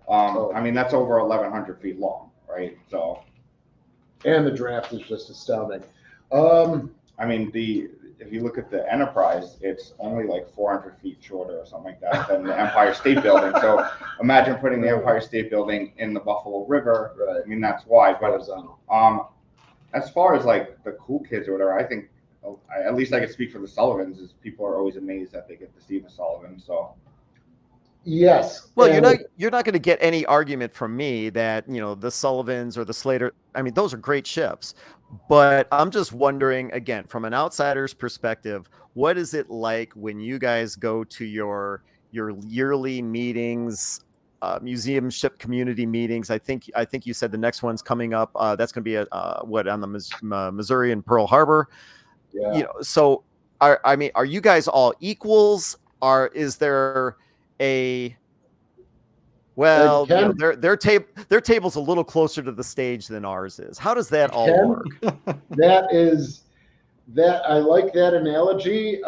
I mean, that's over 1,100 feet long, right? So. And the draft is just astounding. I mean, if you look at the Enterprise, it's only like 400 feet shorter or something like that than the Empire State Building. So imagine putting the Empire State Building in the Buffalo River. Right. I mean, that's why. But as far as like the cool kids or whatever, I think at least I can speak for the Sullivans. Is people are always amazed that they get to see the Sullivans. So. Yes. Well, you're not going to get any argument from me that, the Sullivans or the Slater, I mean, those are great ships. But I'm just wondering, again, from an outsider's perspective, what is it like when you guys go to your yearly meetings, museum ship community meetings? I think you said the next one's coming up. That's going to be on the Missouri and Pearl Harbor. Yeah. So are you guys all equals? Is there their table's a little closer to the stage than ours is. How does that all work? I like that analogy.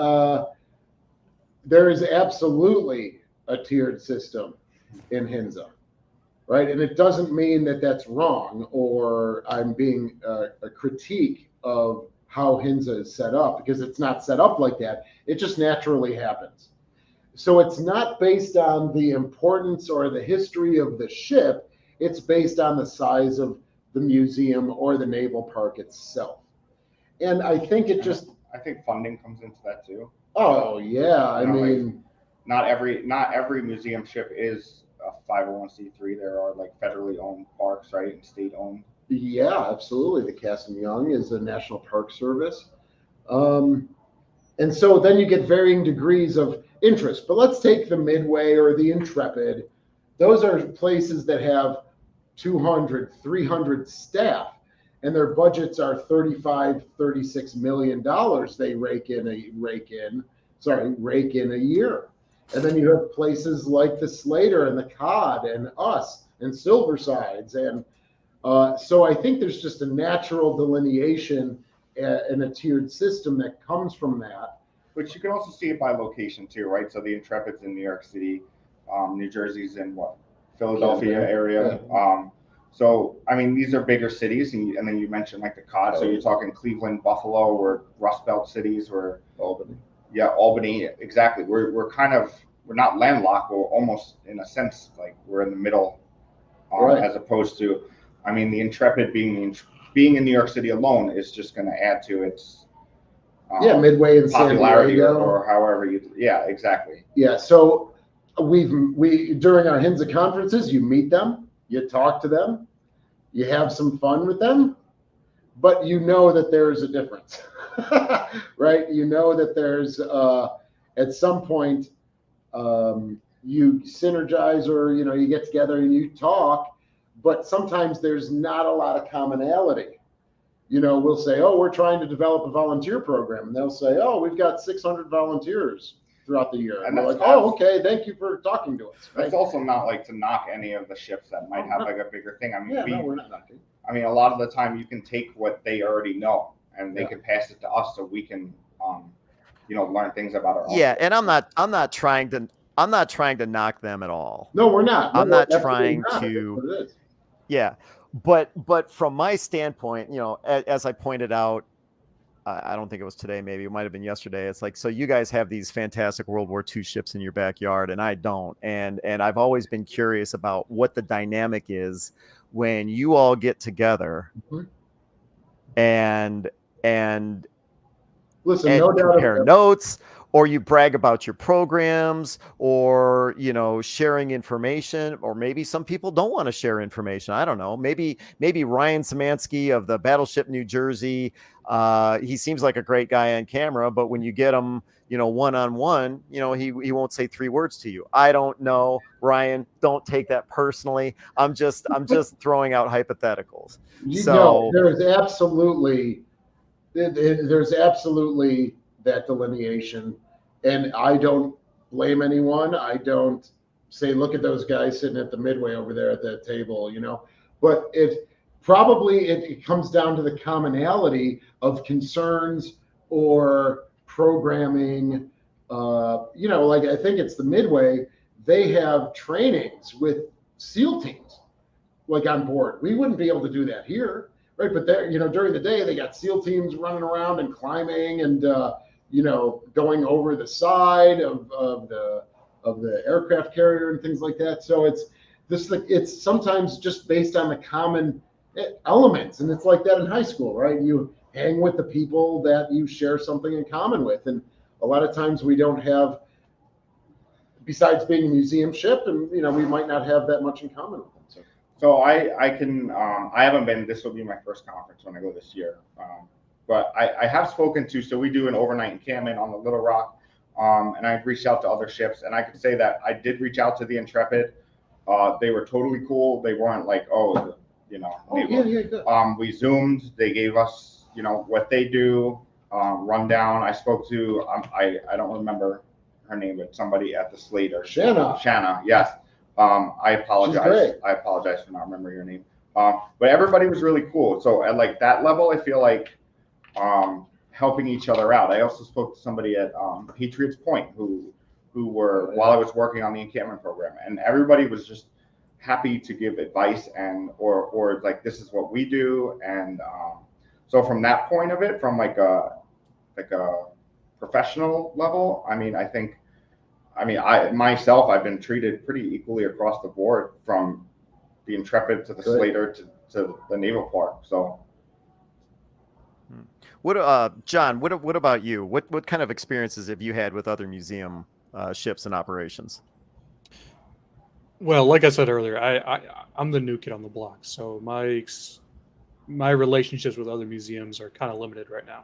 There is absolutely a tiered system in HINZA, right? And it doesn't mean that that's wrong or I'm being a critique of how HINZA is set up, because it's not set up like that. It just naturally happens. So it's not based on the importance or the history of the ship. It's based on the size of the museum or the naval park itself. And I think I think funding comes into that too. Oh yeah, I mean, not every museum ship is a 501c3. There are like federally owned parks, right, and state owned. Yeah, absolutely. The Cass and Young is a National Park Service. And so then you get varying degrees of interest. But let's take the Midway or the Intrepid. Those are places that have 200, 300 staff, and their budgets are $35-36 million they rake in a year. And then you have places like the Slater and the Cod and us and Silversides. And so I think there's just a natural delineation and a tiered system that comes from that. But you can also see it by location too, right? So the Intrepid's in New York City, New Jersey's in Philadelphia area. Yeah. So I mean, these are bigger cities, and then you mentioned like the Cod. So you're talking Cleveland, Buffalo, or Rust Belt cities, or Albany. Yeah, Albany, exactly. We're not landlocked. We're almost in a sense like we're in the middle, right. As opposed to, I mean, the Intrepid being in New York City alone is just going to add to its Midway and popularity or however exactly. Yeah, so we during our HINZA conferences, you meet them, you talk to them, you have some fun with them, but you know that there's a difference, right? You know that there's at some point you synergize or you get together and you talk, but sometimes there's not a lot of commonality. We'll say, oh, we're trying to develop a volunteer program. And they'll say, oh, we've got 600 volunteers throughout the year. And we're like, oh, okay, thank you for talking to us. Right? It's also not like to knock any of the ships that might have like a bigger thing. I mean, we're not knocking. I mean, a lot of the time you can take what they already know and they can pass it to us so we can, learn things about our own. Yeah, and I'm not trying to knock them at all. No, we're not. I'm not trying to. Yeah. But from my standpoint, as I pointed out, I don't think it was today, maybe it might have been yesterday. It's like, so you guys have these fantastic World War II ships in your backyard and I don't. And I've always been curious about what the dynamic is when you all get together and listen, no doubt compare notes or you brag about your programs, or sharing information, or maybe some people don't want to share information. I don't know. Maybe Ryan Szymanski of the Battleship New Jersey, he seems like a great guy on camera, but when you get him one-on-one, he won't say 3 words to you. I don't know, Ryan, don't take that personally. I'm just throwing out hypotheticals. There's absolutely that delineation, and I don't blame anyone. I don't say, look at those guys sitting at the midway over there at that table, but it comes down to the commonality of concerns or programming. Like I think it's the midway, they have trainings with SEAL teams like on board. We wouldn't be able to do that here, right? But there, during the day, they got SEAL teams running around and climbing and going over the side of the aircraft carrier and things like that. So it's sometimes just based on the common elements, and it's like that in high school, right? You hang with the people that you share something in common with, and a lot of times we don't have, besides being a museum ship, and we might not have that much in common with them. So I haven't been. This will be my first conference when I go this year. But I have spoken to, so we do an overnight encampment on the Little Rock, and I've reached out to other ships, and I could say that I did reach out to the Intrepid. They were totally cool. They weren't like, we Zoomed. They gave us, what they do, rundown. I spoke to, I don't remember her name, but somebody at the Slater. Shanna, yes. I apologize. I apologize for not remembering your name. But everybody was really cool. So at like that level, I feel like helping each other out. I also spoke to somebody at Patriots Point who were, while I was working on the encampment program, and everybody was just happy to give advice and or like, this is what we do. And so from that point of it, from like a professional level, I've been treated pretty equally across the board, from the Intrepid to the Slater to the Naval Park. So, John, what about you? What kind of experiences have you had with other museum ships and operations? Well, like I said earlier, I'm the new kid on the block, so my relationships with other museums are kind of limited right now.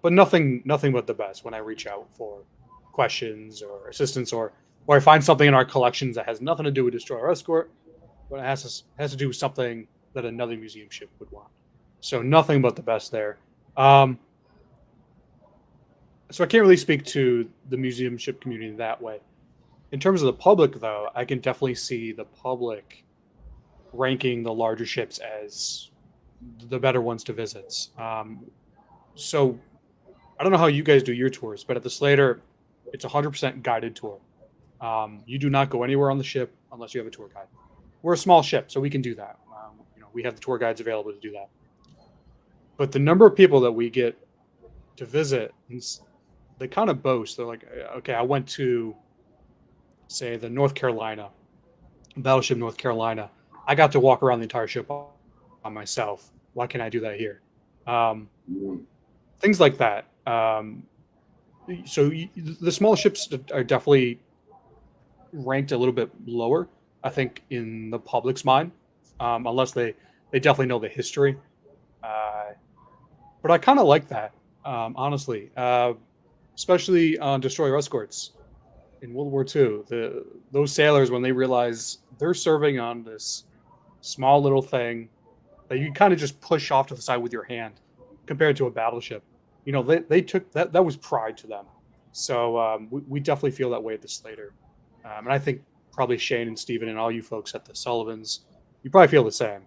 But nothing but the best when I reach out for questions or assistance, or I find something in our collections that has nothing to do with destroyer escort, but it has to do with something that another museum ship would want. So nothing but the best there. So I can't really speak to the museum ship community that way. In terms of the public, though, I can definitely see the public ranking the larger ships as the better ones to visit. So I don't know how you guys do your tours, but at the Slater, it's 100% guided tour. You do not go anywhere on the ship unless you have a tour guide. We're a small ship, so we can do that. We have the tour guides available to do that. But the number of people that we get to visit, they kind of boast. They're like, okay, I went to, say, the North Carolina, Battleship North Carolina. I got to walk around the entire ship on myself. Why can't I do that here? Things like that. So the small ships are definitely ranked a little bit lower, I think, in the public's mind, unless they definitely know the history. But I kind of like that, honestly, especially on destroyer escorts in World War II. Those sailors, when they realize they're serving on this small little thing that you kind of just push off to the side with your hand, compared to a battleship, they took that was pride to them. So we definitely feel that way at the Slater, and I think probably Shane and Stephen and all you folks at the Sullivans, you probably feel the same.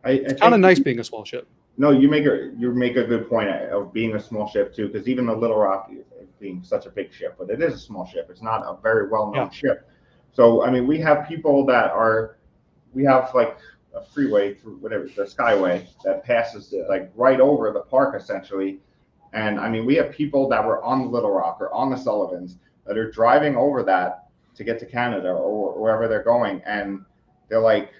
It's kind of nice being a small ship. No, you make a good point of being a small ship too, because even the Little Rock being such a big ship, but it is a small ship. It's not a very well-known ship. So we have people we have like a freeway through whatever, the Skyway that passes like right over the park essentially. And we have people that were on the Little Rock or on the Sullivans that are driving over that to get to Canada or wherever they're going, and they're like,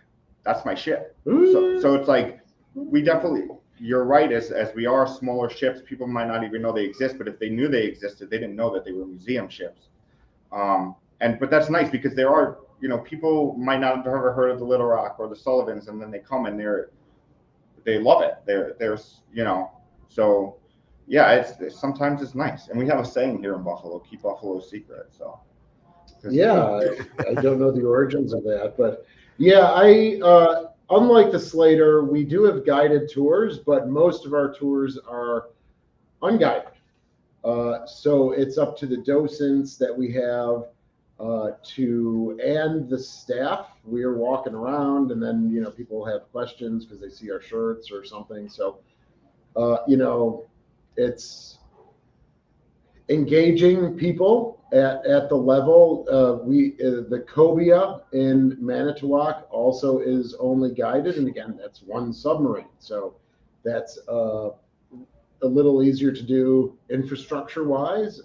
that's my ship. So it's like, we definitely, you're right. As we are smaller ships, people might not even know they exist. But if they knew they existed, they didn't know that they were museum ships. But that's nice because there are, people might not have ever heard of the Little Rock or the Sullivans, and then they come and they love it. There's so yeah, it's sometimes it's nice. And we have a saying here in Buffalo: keep Buffalo secret. So yeah, I don't know the origins of that, but yeah, unlike the Slater, we do have guided tours, but most of our tours are unguided. So it's up to the docents that we have and the staff. We are walking around, and then people have questions because they see our shirts or something. So it's engaging people at the level. The Cobia in Manitowoc also is only guided, and again, that's one submarine, so that's a little easier to do infrastructure wise.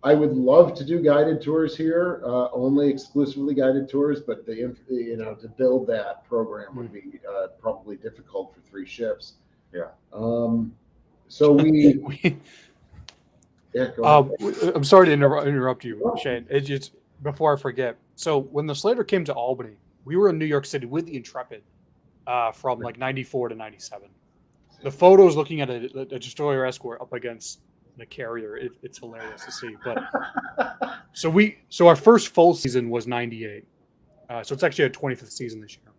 I would love to do guided tours here, only exclusively guided tours, but to build that program would be probably difficult for 3 ships. Yeah. So yeah, go ahead. I'm sorry to interrupt you, Shane. It's just before I forget. So when the Slater came to Albany, we were in New York City with the Intrepid from like 94 to 97. The photos looking at a destroyer escort up against the carrier, it's hilarious to see. But so our first full season was 98. So it's actually our 25th season this year.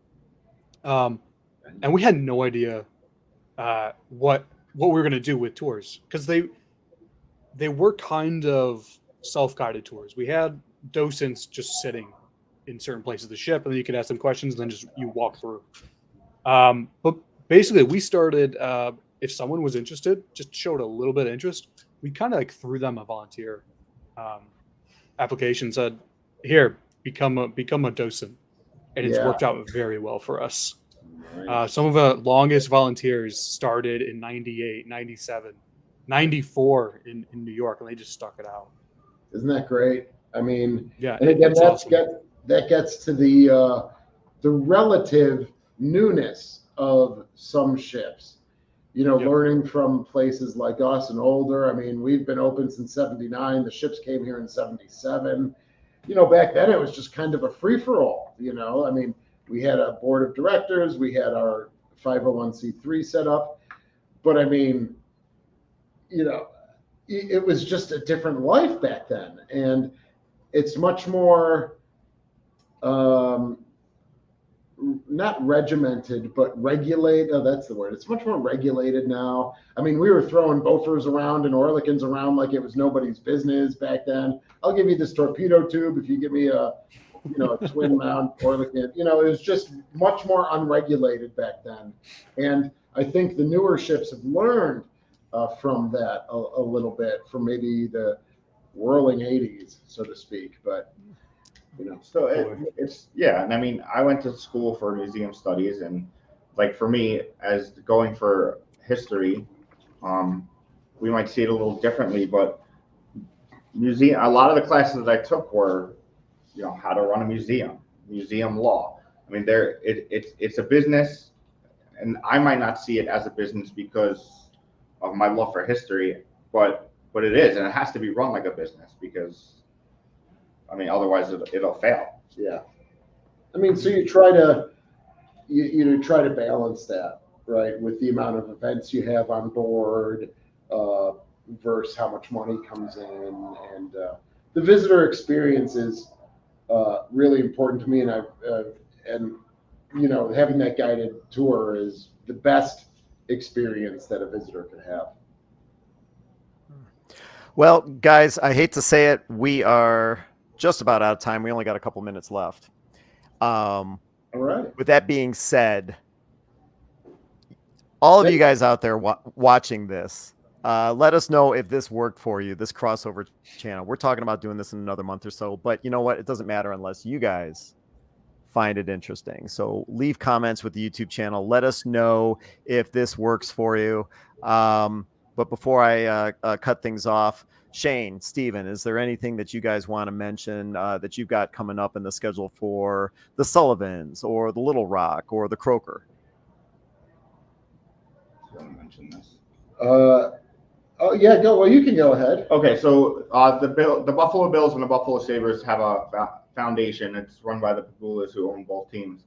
And we had no idea what we were going to do with tours, because they were kind of self-guided tours. We had docents just sitting in certain places of the ship, and then you could ask them questions, and then just you walk through. But basically, we started, if someone was interested, just showed a little bit of interest, we kind of like threw them a volunteer application, said, "Here, become a docent," and it's worked out very well for us. Some of the longest volunteers started in 98, 97, 94 in New York, and they just stuck it out. Isn't that great? I mean, yeah, and again, that gets to the relative newness of some ships. Learning from places like us and older. I mean, we've been open since 79. The ships came here in 77. Back then it was just kind of a free-for-all. I mean, we had a board of directors, we had our 501c3 set up, but I mean, it was just a different life back then, and it's much more not regimented, but regulated. Oh, that's the word. It's much more regulated now. I mean, we were throwing Bofors around and Oerlikons around like it was nobody's business back then. I'll give you this torpedo tube if you give me a twin mount Oerlikon. It was just much more unregulated back then. And I think the newer ships have learned from that a little bit, from maybe the whirling 80s, so to speak. But so it's and I mean, I went to school for museum studies, and like for me, as going for history, we might see it a little differently, but a lot of the classes that I took were how to run a museum law. I mean, it's a business, and I might not see it as a business because of my love for history, but it is, and it has to be run like a business, because I mean, otherwise it'll fail. Yeah. I mean, so you try to try to balance that, right, with the amount of events you have on board versus how much money comes in, and the visitor experience is really important to me, and having that guided tour is the best experience that a visitor could have. Well, guys, I hate to say it, we are just about out of time. We only got a couple minutes left. All right. With that being said, all of you guys out there watching this, let us know if this worked for you, this crossover channel. We're talking about doing this in another month or so, but you know what? It doesn't matter unless you guys find it interesting. So leave comments with the YouTube channel. Let us know if this works for you. But before I cut things off, Shane, Stephen, is there anything that you guys want to mention that you've got coming up in the schedule for the Sullivans or the Little Rock or the Croaker? want to mention this. Oh yeah, go. Well, you can go ahead. Okay, so the Buffalo Bills and the Buffalo Sabres have a foundation. It's run by the Pagulas, who own both teams.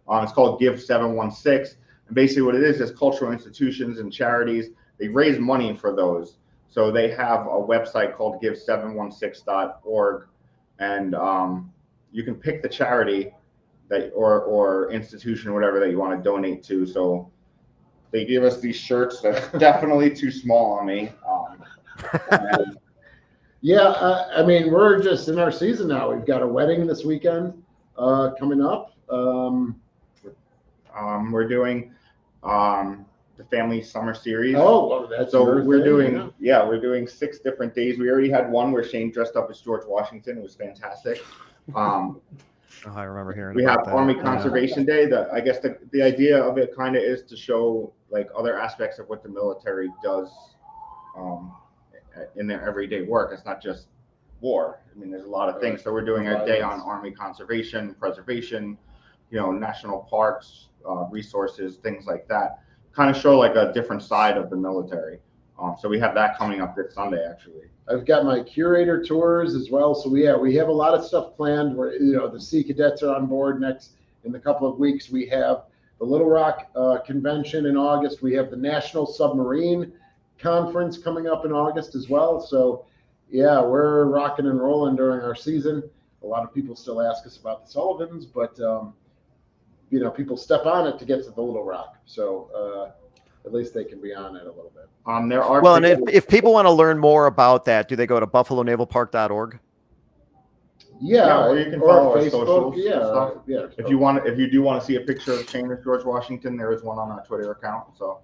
It's called Give 716, and basically what it is cultural institutions and charities. They raise money for those. So they have a website called give716.org, and you can pick the charity that or institution or whatever that you want to donate to. So they give us these shirts that are definitely too small on me. Yeah, I mean, we're just in our season now. We've got a wedding this weekend coming up. We're doing the family summer series. Oh, well, that's so your we're thing, doing we're doing 6 different days. We already had one where Shane dressed up as George Washington. It was fantastic. I remember hearing. We about have that. Army Conservation Day. I guess the idea of it kind of is to show like other aspects of what the military does in their everyday work. It's not just war. I mean, there's a lot of things. So we're doing a day on Army conservation, preservation, national parks, resources, things like that. Kind of show like a different side of the military. So we have that coming up this Sunday, actually. I've got my Curator tours as well. So we have a lot of stuff planned where, the Sea Cadets are on board next in a couple of weeks. We have the Little Rock convention in August. We have the National Submarine Conference coming up in August as well. So yeah, we're rocking and rolling during our season. A lot of people still ask us about the Sullivans, but people step on it to get to the Little Rock. So at least they can be on it a little bit. There are and if people want to learn more about that, do they go to buffalonavalpark.org? Yeah, or you can follow our socials. Yeah. If you do want to see a picture of Shane as George Washington, there is one on our Twitter account. So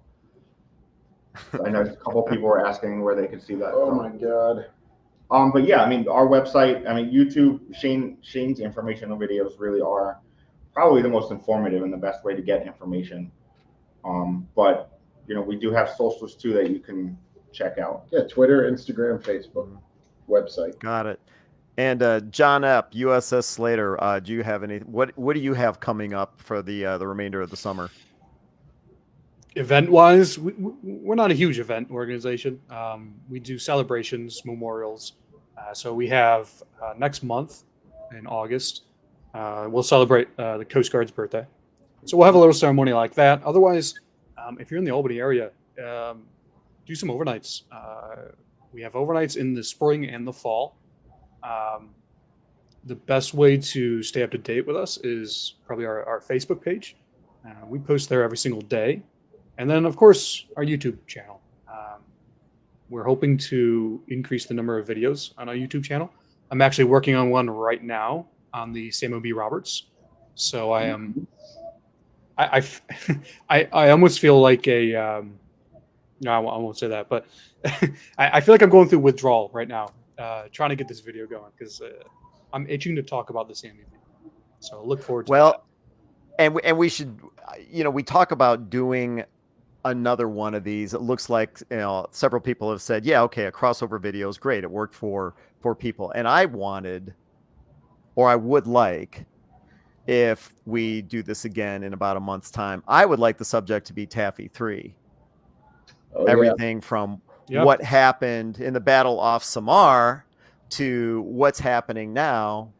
I know a couple people were asking where they could see that. Oh my God. But yeah, I mean, our website, YouTube, Shane's informational videos really are probably the most informative and the best way to get information. But we do have socials too that you can check out. Yeah, Twitter, Instagram, Facebook, website. Got it. And John Epp, USS Slater, do you have any? What do you have coming up for the remainder of the summer? Event-wise, we're not a huge event organization. We do celebrations, memorials. So we have next month in August, we'll celebrate the Coast Guard's birthday. So we'll have a little ceremony like that. Otherwise, if you're in the Albany area, do some overnights. We have overnights in the spring and the fall. The best way to stay up to date with us is probably our Facebook page. We post there every single day. And then, of course, our YouTube channel. We're hoping to increase the number of videos on our YouTube channel. I'm actually working on one right now on the Samuel B. Roberts. So I am... I almost feel like a no, I won't say that, but I feel like I'm going through withdrawal right now, trying to get this video going because I'm itching to talk about the Samuel. So look forward to that. And we should, we talk about doing another one of these. It looks like several people have said, yeah, okay, a crossover video is great. It worked for people, and I would like. If we do this again in about a month's time, I would like the subject to be Taffy 3. Everything from what happened in the battle off Samar to what's happening now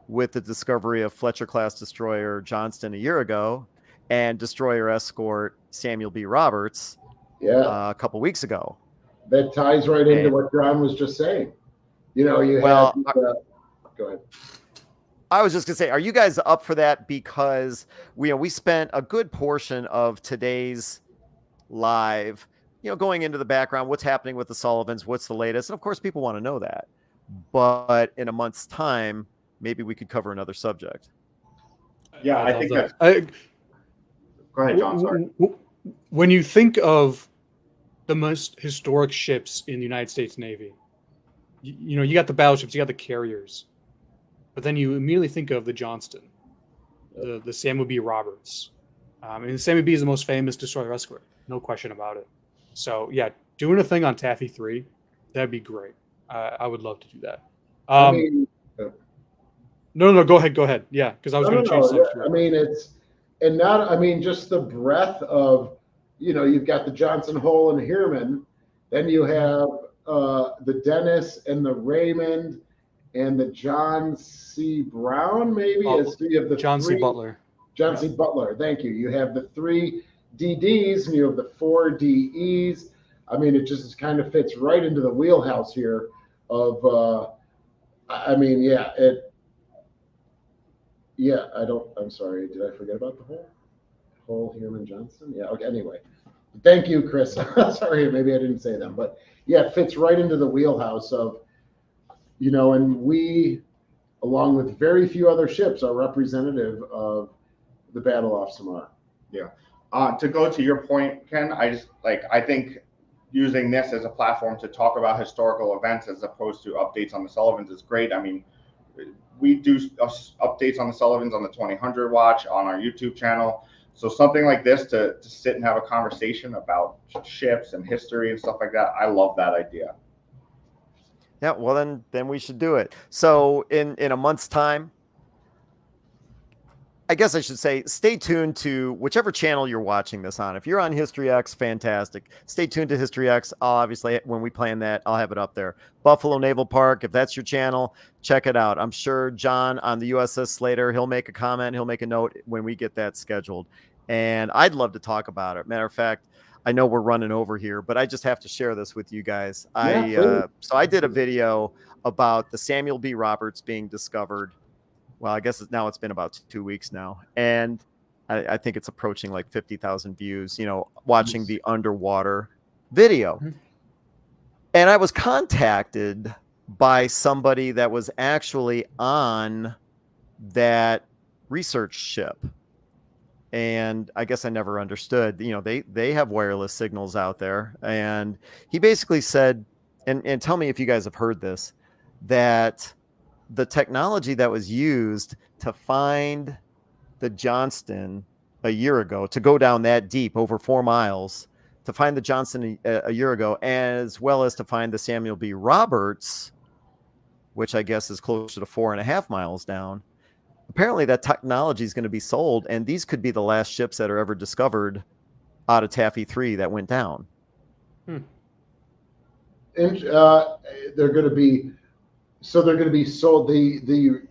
with the discovery of Fletcher-class destroyer Johnston a year ago and destroyer escort Samuel B. Roberts a couple weeks ago. That ties right into what John was just saying. Go ahead. I was just going to say, are you guys up for that? Because we spent a good portion of today's live, going into the background, what's happening with the Sullivans, what's the latest. And of course, people want to know that. But in a month's time, maybe we could cover another subject. Yeah, I think that's... Go ahead, John. Sorry. When you think of the most historic ships in the United States Navy, you got the battleships, you got the carriers. But then you immediately think of the Johnston, the Samuel B. Roberts. And the Samuel B. is the most famous destroyer escort, no question about it. So, yeah, doing a thing on Taffy 3, that'd be great. I would love to do that. No, go ahead. Yeah, because I was going to change something. Just the breadth of, you've got the Johnson Hole and Heermann. Then you have the Dennis and the Raymond and the John C. Brown, maybe, as three of the John C. Butler. John C. Butler, thank you. You have the 3 DDs and you have the 4 DEs. I mean, it just kind of fits right into the wheelhouse here of, I'm sorry, did I forget about the Hole, Heermann, Johnson? Yeah, okay, anyway. Thank you, Chris. Sorry, maybe I didn't say them, but yeah, it fits right into the wheelhouse of, and we, along with very few other ships, are representative of the Battle off Samar. Yeah. To go to your point, Ken, I think using this as a platform to talk about historical events as opposed to updates on the Sullivans is great. I mean, we do updates on the Sullivans on the 2000 watch on our YouTube channel. So something like this to sit and have a conversation about ships and history and stuff like that, I love that idea. Yeah, well then we should do it. So in a month's time, I guess I should say, stay tuned to whichever channel you're watching this on. If you're on History X, fantastic. Stay tuned to History X. Obviously, when we plan that, I'll have it up there. Buffalo Naval Park, if that's your channel, check it out. I'm sure John on the USS Slater, he'll make a comment, he'll make a note when we get that scheduled. And I'd love to talk about it. Matter of fact, I know we're running over here, but I just have to share this with you guys. So I did a video about the Samuel B. Roberts being discovered. Well, I guess it's been about 2 weeks now. And I think it's approaching like 50,000 views, watching the underwater video. Mm-hmm. And I was contacted by somebody that was actually on that research ship. And I guess I never understood, they have wireless signals out there. And he basically said, and tell me if you guys have heard this, that the technology that was used to find the Johnston a year ago, to go down that deep, over 4 miles, to find the Johnston a year ago, as well as to find the Samuel B. Roberts, which I guess is closer to 4.5 miles down. Apparently that technology is going to be sold, and these could be the last ships that are ever discovered out of Taffy 3 that went down. And they're going to be sold. The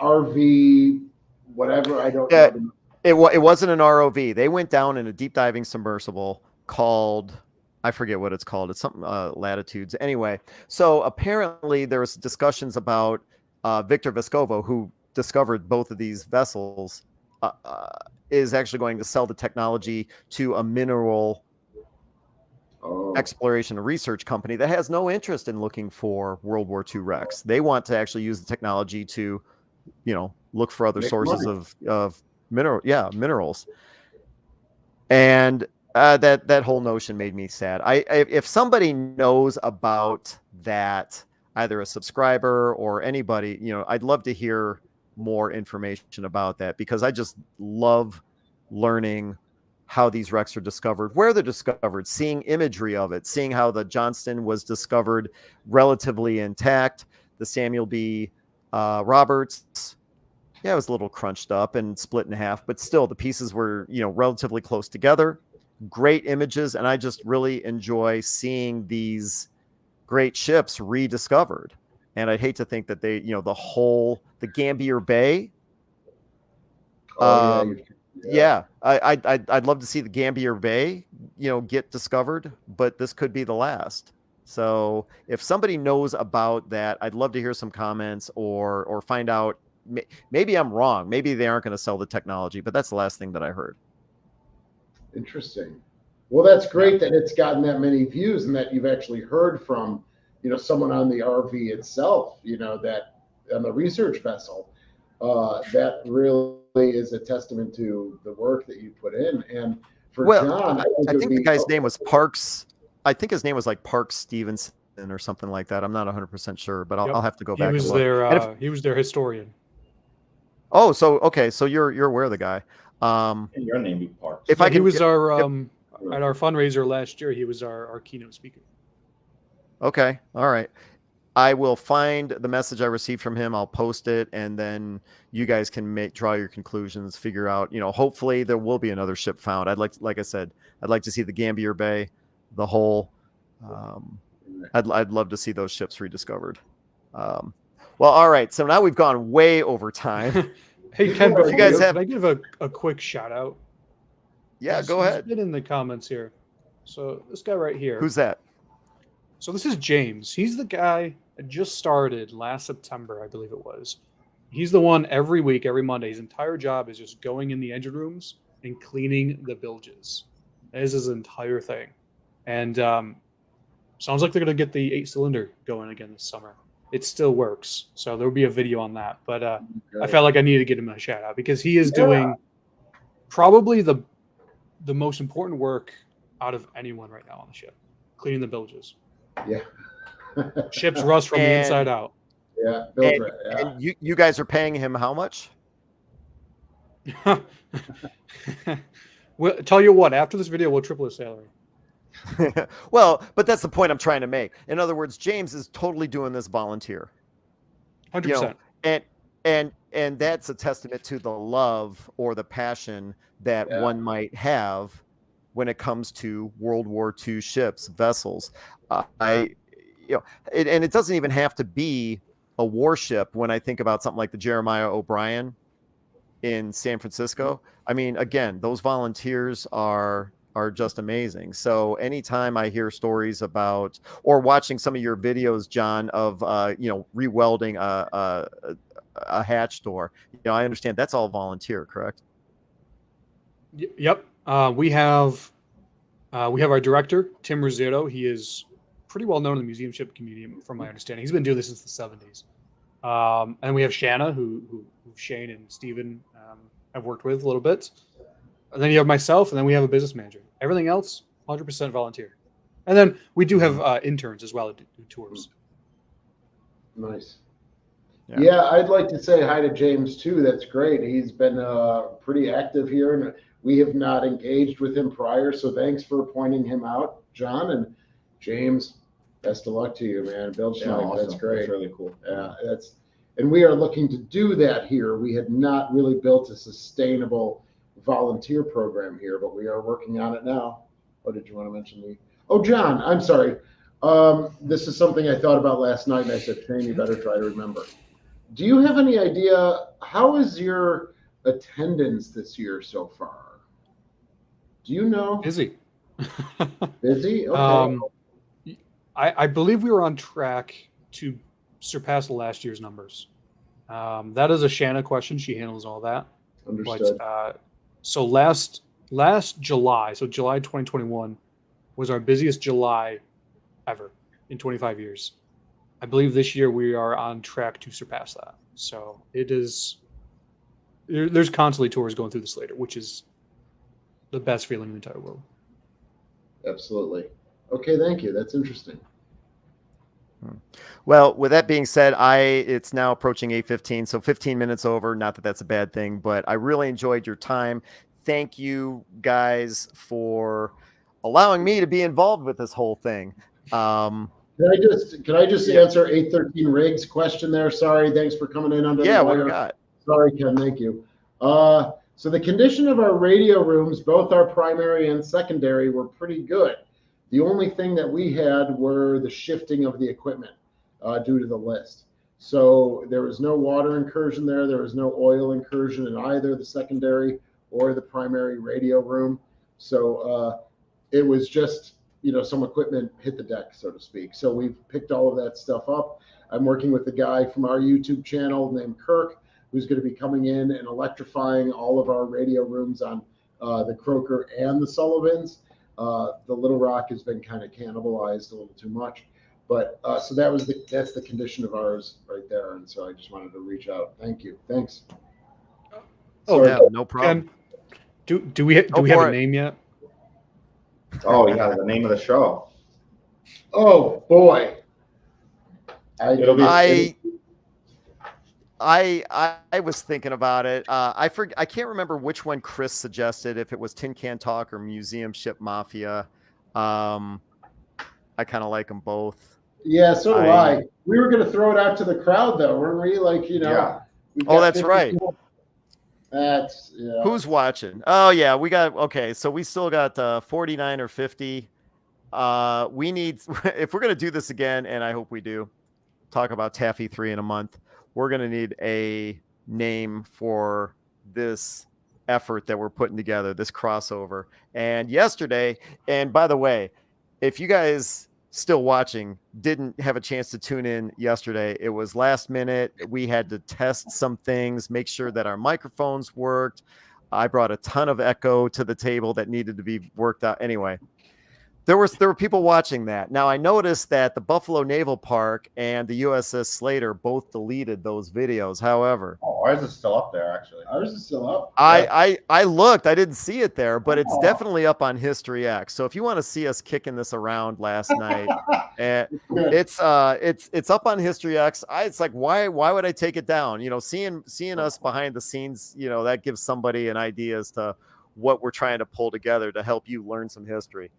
RV, whatever. I don't know. It wasn't an ROV. They went down in a deep diving submersible called, I forget what it's called. It's something Latitudes. Anyway, so apparently there was discussions about Victor Vescovo, who discovered both of these vessels, is actually going to sell the technology to a mineral exploration and research company that has no interest in looking for World War II wrecks. They want to actually use the technology to, look for other sources of minerals. And that whole notion made me sad. If somebody knows about that, either a subscriber or anybody, I'd love to hear more information about that, because I just love learning how these wrecks are discovered, where they're discovered, seeing imagery of it, seeing how the Johnston was discovered relatively intact. The Samuel B. Roberts, it was a little crunched up and split in half, but still the pieces were, relatively close together. Great images, and I just really enjoy seeing these great ships rediscovered. And I'd hate to think that they, the Gambier Bay. I'd love to see the Gambier Bay, get discovered, but this could be the last. So if somebody knows about that, I'd love to hear some comments or find out. Maybe I'm wrong. Maybe they aren't going to sell the technology, but that's the last thing that I heard. Interesting. Well, that's great that it's gotten that many views and that you've actually heard from, someone on the RV itself, that on the research vessel. That really is a testament to the work that you put in. And for John, I think the guy's name was Parks. I think his name was like Parks Stephenson or something like that. I'm not 100% sure, but I'll have to go back. He was their he was their historian. Oh, so okay, so you're aware of the guy. And your name be Parks. At our fundraiser last year, he was our keynote speaker. Okay, all right. I will find the message I received from him. I'll post it, and then you guys can draw your conclusions, figure out, hopefully there will be another ship found. Like I said, I'd like to see the Gambier Bay, the Hull. I'd love to see those ships rediscovered. Well, all right. So now we've gone way over time. Hey, Ken, before you guys can I give a quick shout out? Yeah, go ahead. Been in the comments here. So this guy right here. Who's that? So this is James. He's the guy that just started last September, I believe it was. He's the one every week, every Monday. His entire job is just going in the engine rooms and cleaning the bilges. That is his entire thing. And sounds like they're going to get the 8-cylinder going again this summer. It still works. So there will be a video on that. But I felt like I needed to give him a shout out because he is doing probably the most important work out of anyone right now on the ship, cleaning the bilges. Yeah. Ships rust from the inside out. Yeah. And you guys are paying him how much? Well, tell you what, after this video, we'll triple his salary. Well, but that's the point I'm trying to make. In other words, James is totally doing this volunteer. 100%. And that's a testament to the love or the passion that one might have when it comes to World War II ships, vessels. And it doesn't even have to be a warship. When I think about something like the Jeremiah O'Brien in San Francisco, I mean, again, those volunteers are just amazing. So anytime I hear stories about, or watching some of your videos, John, of rewelding a hatch door, I understand that's all volunteer, correct? Yep. We have our director, Tim Rosito. He is pretty well known in the museum ship community, from my understanding. He's been doing this since the 70s. And we have Shanna, who Shane and Steven have worked with a little bit. And then you have myself, and then we have a business manager. Everything else, 100% volunteer. And then we do have interns as well that do tours. Nice. Yeah, I'd like to say hi to James too. That's great. He's been pretty active here, and we have not engaged with him prior. So thanks for pointing him out, John. And James, best of luck to you, man. Build awesome. That's great. That's really cool. Yeah, and we are looking to do that here. We had not really built a sustainable volunteer program here, but we are working on it now. What did you want to mention? Oh, John, I'm sorry. This is something I thought about last night, and I said, Shane, you better try to remember. Do you have any idea, how is your attendance this year so far? Do you know? Busy. Busy? Okay. I believe we were on track to surpass last year's numbers. That is a Shanna question. She handles all that. Understood. But, so last July, so July 2021, was our busiest July ever in 25 years. I believe this year we are on track to surpass that. So it is. There's constantly tours going through the Slater, which is the best feeling in the entire world. Absolutely. Okay, thank you. That's interesting. Well, with that being said, it's now approaching 8:15, so 15 minutes over. Not that that's a bad thing, but I really enjoyed your time. Thank you guys for allowing me to be involved with this whole thing. Can I just answer 813 Riggs question there? Sorry, thanks for coming in under the wire. What do you got? Sorry, Ken, thank you. So the condition of our radio rooms, both our primary and secondary, were pretty good. The only thing that we had were the shifting of the equipment due to the list. So there was no water incursion there. There was no oil incursion in either the secondary or the primary radio room. So it was just, some equipment hit the deck, so to speak. So we've picked all of that stuff up. I'm working with a guy from our YouTube channel named Kirk, who's going to be coming in and electrifying all of our radio rooms on the Croker and the Sullivans. The Little Rock has been kind of cannibalized a little too much, but so that's the condition of ours right there. And so I just wanted to reach out. Thank you. Thanks. Oh, yeah, no problem. Do we have a name yet? Oh yeah, the name of the show. Oh boy. I was thinking about it. I can't remember which one Chris suggested, if it was Tin Can Talk or Museum Ship Mafia. I kind of like them both. Yeah, so do I. We were going to throw it out to the crowd, though, weren't we? Like, Yeah. Oh, that's right. People. That's Who's watching? Oh yeah, we got so we still got 49 or 50. We need if we're gonna do this again, and I hope we do, talk about Taffy 3 in a month. We're gonna need a name for this effort that we're putting together, this crossover. And yesterday, and by the way, if you guys still watching didn't have a chance to tune in yesterday, it was last minute. We had to test some things, make sure that our microphones worked. I brought a ton of echo to the table that needed to be worked out. Anyway, there were people watching that. Now I noticed that the Buffalo Naval Park and the USS Slater both deleted those videos. However, ours is still up there. Actually, ours is still up. I looked. I didn't see it there, but it's definitely up on History X. So if you want to see us kicking this around last night, it's up on History X. It's like why would I take it down? Seeing us behind the scenes, that gives somebody an idea as to what we're trying to pull together to help you learn some history.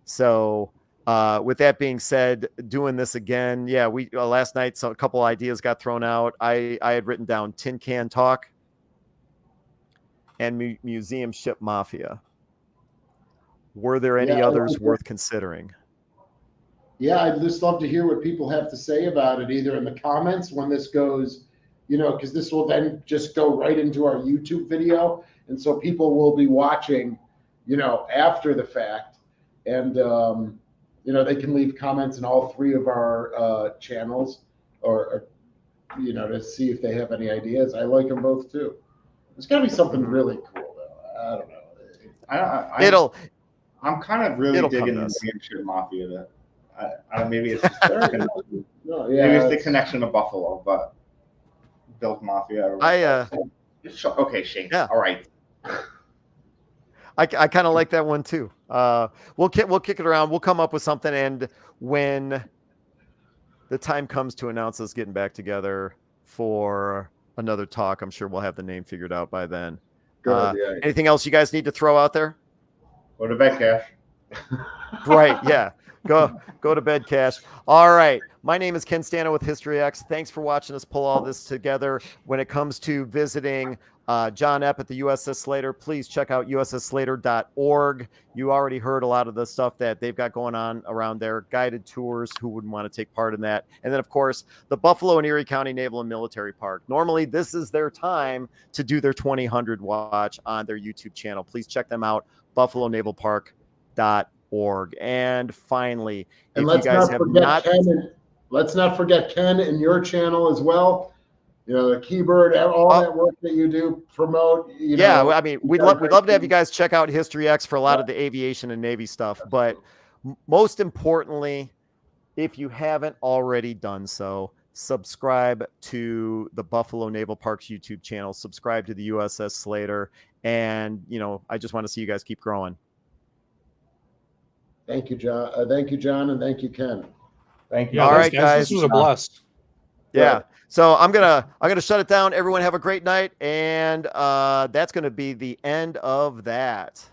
So with that being said, doing this again, we last night a couple ideas got thrown out. I had written down Tin Can Talk and Museum Ship Mafia. Were there any others worth considering? Yeah, I'd just love to hear what people have to say about it, either in the comments when this goes, because this will then just go right into our YouTube video. And so people will be watching, after the fact. And, they can leave comments in all three of our channels or, to see if they have any ideas. I like them both, too. There's got to be something really cool, though. I don't know. I'm kind of really digging the Museum Mafia. Maybe it's just maybe it's the connection to Buffalo, but Built Mafia. Okay, Shane. Yeah. All right. I kind of like that one too. We'll kick it around. We'll come up with something, and when the time comes to announce us getting back together for another talk, I'm sure we'll have the name figured out by then. Good. Anything else you guys need to throw out there? Go to bed, Cash. Right. Yeah. Go to bed, Cash. All right. My name is Ken Stano with History X. Thanks for watching us pull all this together. When it comes to visiting John Epp at the USS Slater, please check out ussslater.org. You already heard a lot of the stuff that they've got going on around there, guided tours, who wouldn't want to take part in that. And then, of course, the Buffalo and Erie County Naval and Military Park. Normally, this is their time to do their 2000 watch on their YouTube channel. Please check them out, buffalonavalpark.org. And finally, if you guys have not... Let's not forget Ken and your channel as well. The Keybird, all that work that you do, promote. We'd love to have you guys check out History X for a lot of the aviation and Navy stuff. But most importantly, if you haven't already done so, subscribe to the Buffalo Naval Park's YouTube channel. Subscribe to the USS Slater, and I just want to see you guys keep growing. Thank you, John. Thank you, John, and thank you, Ken. Thank you. All right, guys. This was a blast. Yeah. So I'm gonna shut it down. Everyone have a great night, and that's gonna be the end of that.